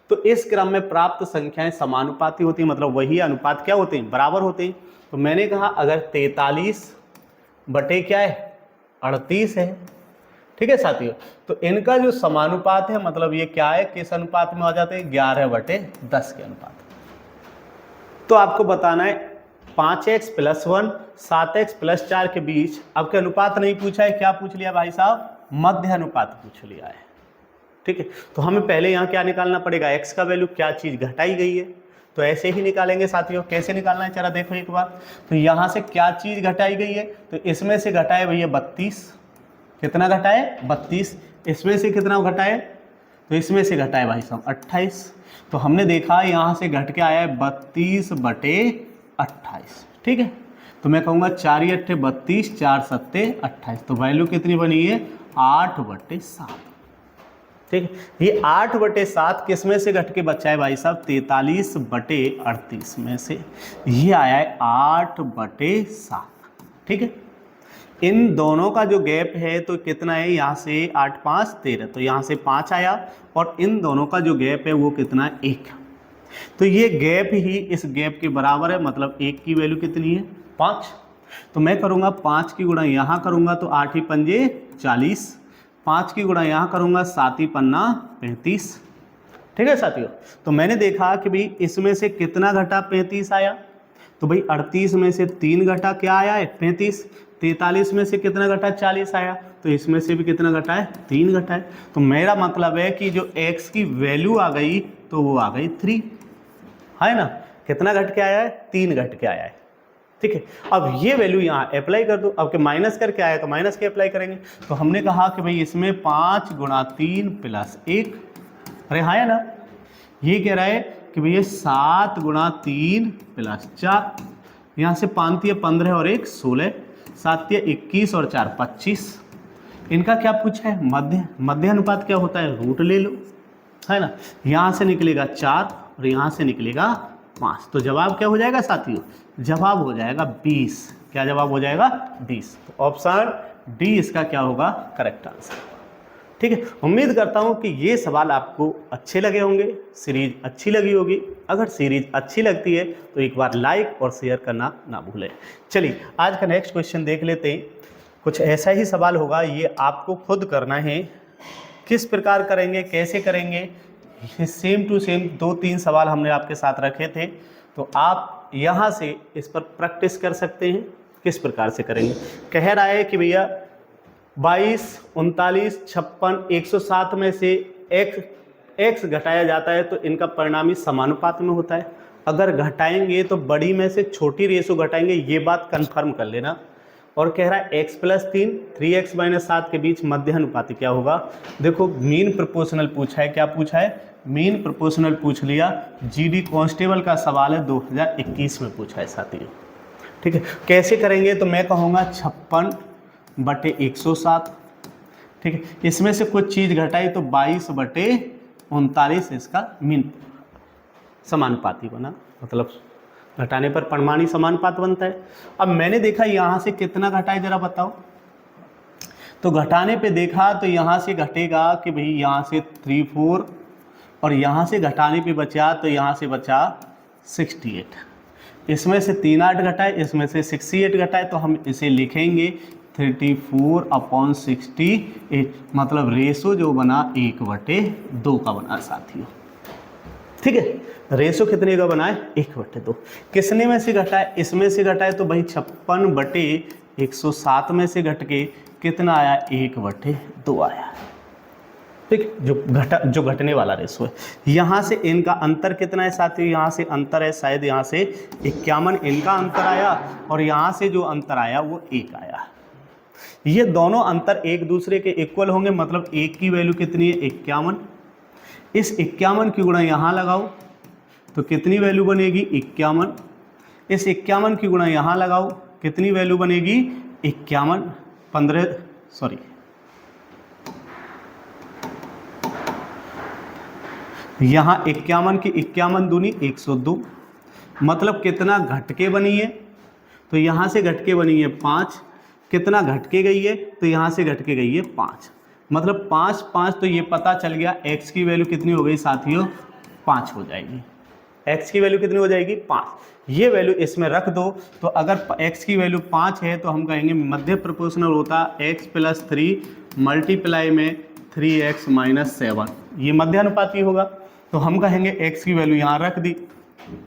तो तो इस क्रम में प्राप्त संख्याएं समानुपाती होती हैं, मतलब वही अनुपात क्या होते हैं, बराबर होते हैं। तो मैंने कहा अगर 43 बटे क्या है 38 है, ठीक है साथियों, तो इनका जो समानुपात है मतलब ये क्या है, किस अनुपात में आ जाते हैं, 11/10 के अनुपात। तो आपको बताना है 5x + 1 7x + 4 के बीच, आपके अनुपात नहीं पूछा है, क्या पूछ लिया भाई साहब, मध्य अनुपात पूछ लिया है, ठीक है। तो हमें पहले यहाँ क्या निकालना पड़ेगा, x का वैल्यू, क्या चीज़ घटाई गई है, तो ऐसे ही निकालेंगे साथियों। कैसे निकालना है जरा देखो एक बार, तो यहाँ से क्या चीज़ घटाई गई है, तो इसमें से घटाए भैया 32, कितना घटाए 32, इसमें से कितना घटाए, तो इसमें से घटाए भाई साहब 28। तो हमने देखा यहाँ से घट के आया है 32/28, ठीक है। तो मैं कहूँगा 4 × 8 = 32, 4 × 7 = 28, तो वैल्यू कितनी बनी है 8/7, ठीक है। ये 8/7 किस में से घट के बचा है भाई साहब, 43/38 में से, ये आया है 8/7, ठीक है। इन दोनों का जो गैप है तो कितना है, यहाँ से 8 × 5 = 13, तो यहाँ से 5 आया, और इन दोनों का जो गैप है वो कितना है 1, तो ये गैप ही इस गैप के बराबर है, मतलब 1 की वैल्यू कितनी है 5। तो मैं करूँगा 5 की गुणा यहाँ करूँगा तो 8 × 5 = 40, 5 की गुणा यहाँ करूँगा 7 × 5 = 35, ठीक है साथियों। तो मैंने देखा कि भाई इसमें से कितना घटा 35 आया, तो भाई 38 में से 3 घटा क्या आया है 35, 43 में से कितना घटा 40 आया, तो इसमें से भी कितना घटा है 3 घटा है। तो मेरा मतलब है कि जो x की वैल्यू आ गई तो वो आ गई 3, है ना, कितना घट के आया है 3 घट के आया है, ठीक है। अब ये वैल्यू यहाँ अप्लाई कर दो, अब के माइनस करके आया तो माइनस के अप्लाई करेंगे। तो हमने कहा कि भाई इसमें 5 × 3 + 1, अरे हाँ है ना, ये कह रहा है कि भैया 7 × 3 + 4, यहाँ से 5 × 15 और 1 16, 7 × 21 और 4 25। इनका क्या पूछा है, मध्य अनुपात क्या होता है, रूट ले लो, है ना। यहाँ से निकलेगा 4 और यहाँ से निकलेगा 5, तो जवाब क्या हो जाएगा साथियों, जवाब हो जाएगा 20। क्या जवाब हो जाएगा 20, तो ऑप्शन डी इसका क्या होगा करेक्ट आंसर, ठीक है। उम्मीद करता हूँ कि ये सवाल आपको अच्छे लगे होंगे, सीरीज अच्छी लगी होगी। अगर सीरीज अच्छी लगती है तो एक बार लाइक और शेयर करना ना भूलें। चलिए आज का नेक्स्ट क्वेश्चन देख लेते हैं। कुछ ऐसा ही सवाल होगा, ये आपको खुद करना है। किस प्रकार करेंगे, कैसे करेंगे, सेम टू सेम 2-3 सवाल हमने आपके साथ रखे थे, तो आप यहाँ से इस पर प्रैक्टिस कर सकते हैं। किस प्रकार से करेंगे, कह रहा है कि भैया 22, 39, 56, 107 में से x घटाया जाता है तो इनका परिणामी समानुपात में होता है। अगर घटाएंगे तो बड़ी में से छोटी रेशो घटाएंगे, ये बात कंफर्म कर लेना। और कह रहा है x + 3 3x - 7 के बीच मध्य अनुपाती क्या होगा। देखो मीन प्रोपोर्शनल पूछा है, क्या पूछा है, मीन प्रोपोर्शनल पूछ लिया। जीडी कांस्टेबल का सवाल है, 2021 में पूछा है साथियों, ठीक है। कैसे करेंगे, तो मैं कहूँगा 56/107, ठीक है। इसमें से कुछ चीज़ घटाई तो 22/39 इसका मीन समानुपाती बना, मतलब घटाने पर परिमाणी समानुपात बनता है। अब मैंने देखा यहाँ से कितना घटाए जरा बताओ, तो घटाने पे देखा तो यहाँ से घटेगा कि भाई यहाँ से 34 और यहाँ से घटाने पे बचा तो यहाँ से बचा 68। इसमें से 3 8 घटाए, इसमें से 68 घटाए, तो हम इसे लिखेंगे 34/68, मतलब रेशो जो बना 1/2 का बना साथियों, ठीक है। रेशो कितने का बना है 1/2। किसने में से घटाए, इसमें से घटाए तो भाई 56/107 में से घट के कितना आया 1/2 आया, ठीक। जो घटने वाला रेशो है। यहाँ से इनका अंतर कितना है साथियों, यहाँ से अंतर है शायद यहाँ से 51, इनका अंतर आया, और यहाँ से जो अंतर आया वो 1 आया। ये दोनों अंतर एक दूसरे के इक्वल होंगे, मतलब 1 की वैल्यू कितनी है 51। इस 51 की गुणा यहाँ लगाओ तो कितनी वैल्यू बनेगी 51। इस 51 की गुणा यहाँ लगाओ, कितनी वैल्यू बनेगी 51, 15 सॉरी यहाँ 51 की 51 दूनी 102, मतलब कितना घटके बनी है, तो यहाँ से घटके बनी है 5। कितना घटके गई है, तो यहाँ से घटके गई है 5, मतलब 5 5, तो ये पता चल गया x की वैल्यू कितनी हो गई साथियों 5 हो जाएगी। x की वैल्यू कितनी हो जाएगी 5। ये वैल्यू इसमें रख दो तो अगर x की वैल्यू 5 है तो हम कहेंगे मध्य प्रोपोर्शनल होता x + 3 मल्टीप्लाई में 3x - 7, ये मध्य अनुपाती होगा। तो हम कहेंगे x की वैल्यू यहाँ रख दी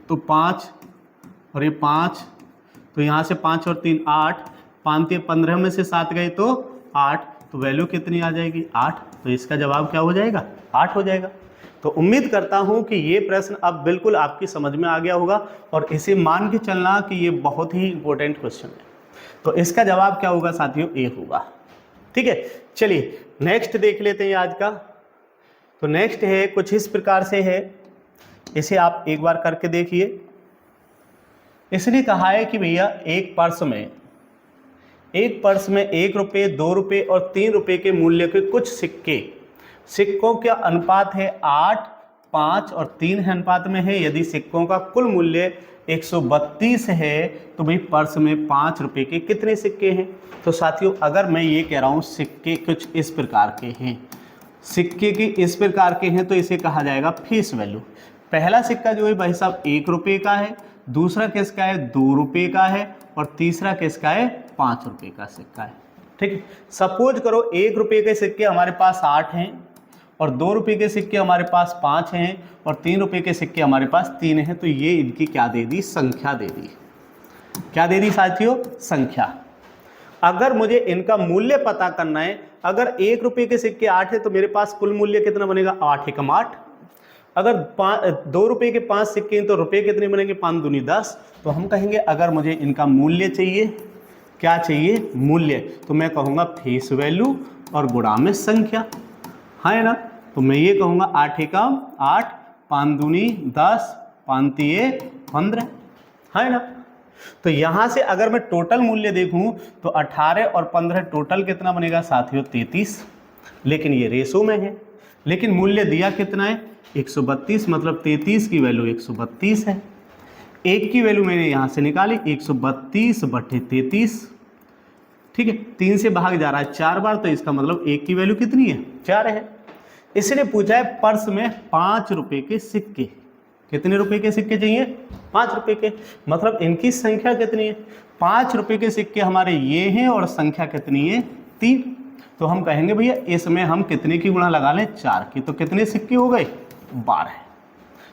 तो 5 और ये 5, तो यहाँ से 5 और 3 8, 5 3 15 में से 7 गए तो 8, तो वैल्यू कितनी आ जाएगी 8। तो इसका जवाब क्या हो जाएगा 8 हो जाएगा। तो उम्मीद करता हूँ कि ये प्रश्न अब बिल्कुल आपकी समझ में आ गया होगा और इसे मान के चलना कि ये बहुत ही इंपॉर्टेंट क्वेश्चन है। तो इसका जवाब क्या होगा साथियों, ए होगा। ठीक है, चलिए नेक्स्ट देख लेते हैं आज का। तो नेक्स्ट है कुछ इस प्रकार से है, इसे आप एक बार करके देखिए। इसने कहा है कि भैया एक पर्स में 1 रुपये, 2 रुपये और 3 रुपये के मूल्य के कुछ सिक्कों का अनुपात है 8, 5 और 3 है अनुपात में है। यदि सिक्कों का कुल मूल्य 132 है तो भाई पर्स में 5 रुपये के कितने सिक्के हैं। तो साथियों अगर मैं ये कह रहा हूँ सिक्के कुछ इस प्रकार के हैं, सिक्के के इस प्रकार के हैं, तो इसे कहा जाएगा फेस वैल्यू। पहला सिक्का जो है भाई साहब 1 रुपये का है, दूसरा किसका है 2 रुपये का है और तीसरा किसका है 5 रुपये का सिक्का है। ठीक है, सपोज करो 1 रुपये के सिक्के हमारे पास 8 हैं और 2 रुपये के सिक्के हमारे पास 5 हैं और 3 रुपये के सिक्के हमारे पास 3 हैं। तो ये इनकी क्या दे दी, संख्या दे दी। क्या दे दी साथियों, संख्या। अगर मुझे इनका मूल्य पता करना है, अगर 1 रुपये के सिक्के 8 है तो मेरे पास कुल मूल्य कितना बनेगा 8 एकम 8। अगर 2 रुपये के 5 सिक्के हैं तो रुपये कितने बनेंगे 5 दूनी 10। तो हम कहेंगे अगर मुझे इनका मूल्य चाहिए, क्या चाहिए मूल्य, तो मैं कहूँगा फेस वैल्यू और गुणा में संख्या, है ना। तो मैं ये कहूँगा 8 एकम 8, 5 दूनी 10, 5 तिये 15, है ना। तो यहाँ से अगर मैं टोटल मूल्य देखूँ तो 18 और 15 टोटल कितना बनेगा साथियों 33, लेकिन ये रेशो में है। लेकिन मूल्य दिया कितना है 132, मतलब 33 की वैल्यू 132 है। 1 की वैल्यू मैंने यहाँ से निकाली 132/33। ठीक है, 3 से भाग जा रहा है 4 बार, तो इसका मतलब 1 की वैल्यू कितनी है 4 है। इसने पूछा है पर्स में 5 रुपये के सिक्के, कितने रुपए के सिक्के चाहिए 5 रुपये के, मतलब इनकी संख्या कितनी है 5 रुपये के सिक्के हमारे ये हैं और संख्या कितनी है 3। तो हम कहेंगे भैया इसमें हम कितने की गुणा लगा लें 4 की, तो कितने सिक्के हो गए 12।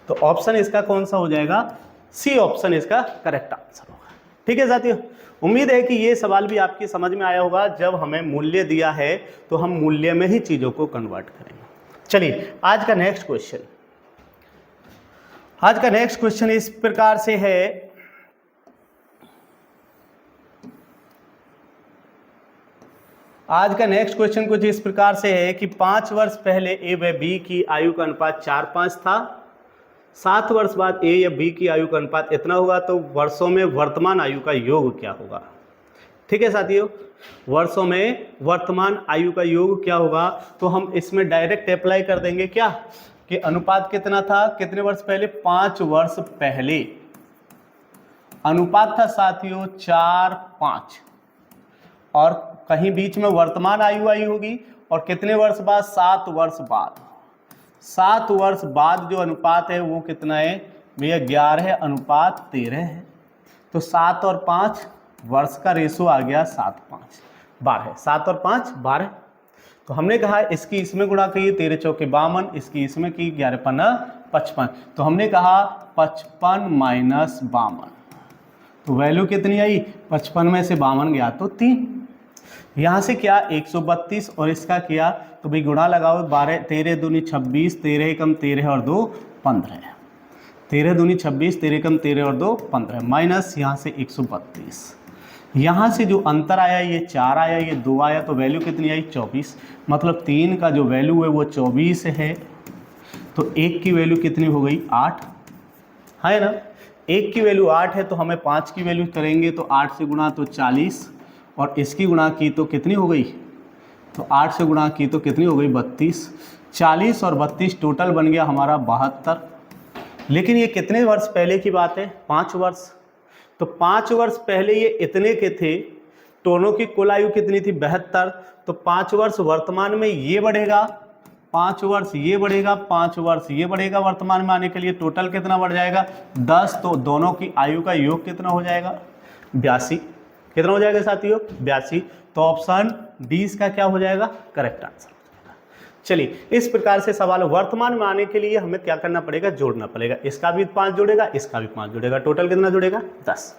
तो ऑप्शन इसका कौन सा हो जाएगा, सी ऑप्शन इसका करेक्ट आंसर होगा। ठीक है साथियों, उम्मीद है कि ये सवाल भी आपकी समझ में आया होगा। जब हमें मूल्य दिया है तो हम मूल्य में ही चीज़ों को कन्वर्ट करेंगे। चलिए आज का नेक्स्ट क्वेश्चन इस प्रकार से है। आज का नेक्स्ट क्वेश्चन कुछ इस प्रकार से है कि 5 वर्ष पहले ए व बी की आयु का अनुपात 4:5 था, 7 वर्ष बाद ए या बी की आयु का अनुपात इतना होगा, तो वर्षों में वर्तमान आयु का योग क्या होगा। ठीक है साथियों, वर्षों में वर्तमान आयु का योग क्या होगा, तो हम इसमें डायरेक्ट अप्लाई कर देंगे क्या कि अनुपात कितना था, कितने वर्ष पहले 5 वर्ष पहले अनुपात था साथियों 4:5 और कहीं बीच में वर्तमान आयु आई होगी और कितने वर्ष बाद 7 वर्ष बाद, 7 वर्ष बाद जो अनुपात है वो कितना है भैया 11:13 है। तो 7 और 5 वर्ष का रेशो आ गया 7:5 12, 7 और 5 12। तो हमने कहा इसकी इसमें गुणा की 13 चौके 52, इसकी इसमें की 11 पन्ना 55, तो हमने कहा 55 माइनस 52, तो वैल्यू कितनी आई 55 में से 52 गया तो 3। यहाँ से क्या 132 और इसका किया तो भाई गुणा लगाओ 12, 13 दूनी 26, 13 एकम 13 और 2 15, 13 दूनी 26, 13 एकम 13 और 2 15, माइनस यहाँ से 132। यहाँ से जो अंतर आया ये 4 आया, ये 2 आया, तो वैल्यू कितनी आई 24, मतलब 3 का जो वैल्यू है वो 24 है। तो 1 की वैल्यू कितनी हो गई 8, है ना। 1 की वैल्यू 8 है तो हमें 5 की वैल्यू करेंगे तो 8 से गुणा तो 40 और इसकी गुणा की तो कितनी हो गई, तो 8 से गुणा की तो कितनी हो गई 32, 40 और 32 टोटल बन गया हमारा 72। लेकिन ये कितने वर्ष पहले की बात है 5 वर्ष, तो 5 वर्ष पहले ये इतने के थे, दोनों की कुल आयु कितनी थी 72, तो 5 वर्ष वर्तमान में ये बढ़ेगा 5 वर्ष ये बढ़ेगा, 5 वर्ष ये बढ़ेगा वर्तमान में आने के लिए, टोटल कितना बढ़ जाएगा 10। तो दोनों की आयु का योग कितना हो जाएगा 82। कितना हो जाएगा साथियों 82। तो ऑप्शन डी इसका क्या हो जाएगा करेक्ट आंसर। चलिए, इस प्रकार से सवाल वर्तमान में आने के लिए हमें क्या करना पड़ेगा, जोड़ना पड़ेगा। इसका भी 5 जुड़ेगा, इसका भी 5 जुड़ेगा, टोटल कितना जुड़ेगा 10।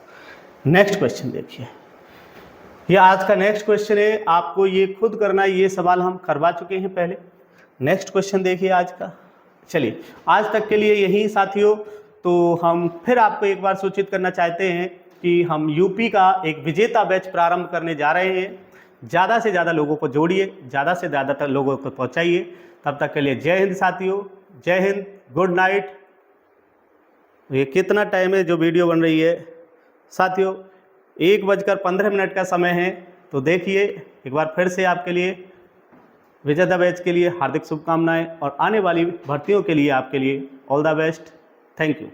नेक्स्ट क्वेश्चन देखिए, ये आज का नेक्स्ट क्वेश्चन है, आपको ये खुद करना है, ये सवाल हम करवा चुके हैं पहले। नेक्स्ट क्वेश्चन देखिए आज का। चलिए, आज तक के लिए यही साथियों। तो हम फिर आपको एक बार सूचित करना चाहते हैं कि हम यूपी का एक विजेता बैच प्रारंभ करने जा रहे हैं। ज़्यादा से ज़्यादा लोगों को जोड़िए, ज़्यादा से ज़्यादा लोगों को पहुंचाइए। तब तक के लिए जय हिंद साथियों, जय हिंद, गुड नाइट। ये कितना टाइम है जो वीडियो बन रही है साथियों, 1:15 का समय है। तो देखिए एक बार फिर से आपके लिए विजेता बैच के लिए हार्दिक शुभकामनाएं और आने वाली भर्तियों के लिए आपके लिए all the best. Thank you.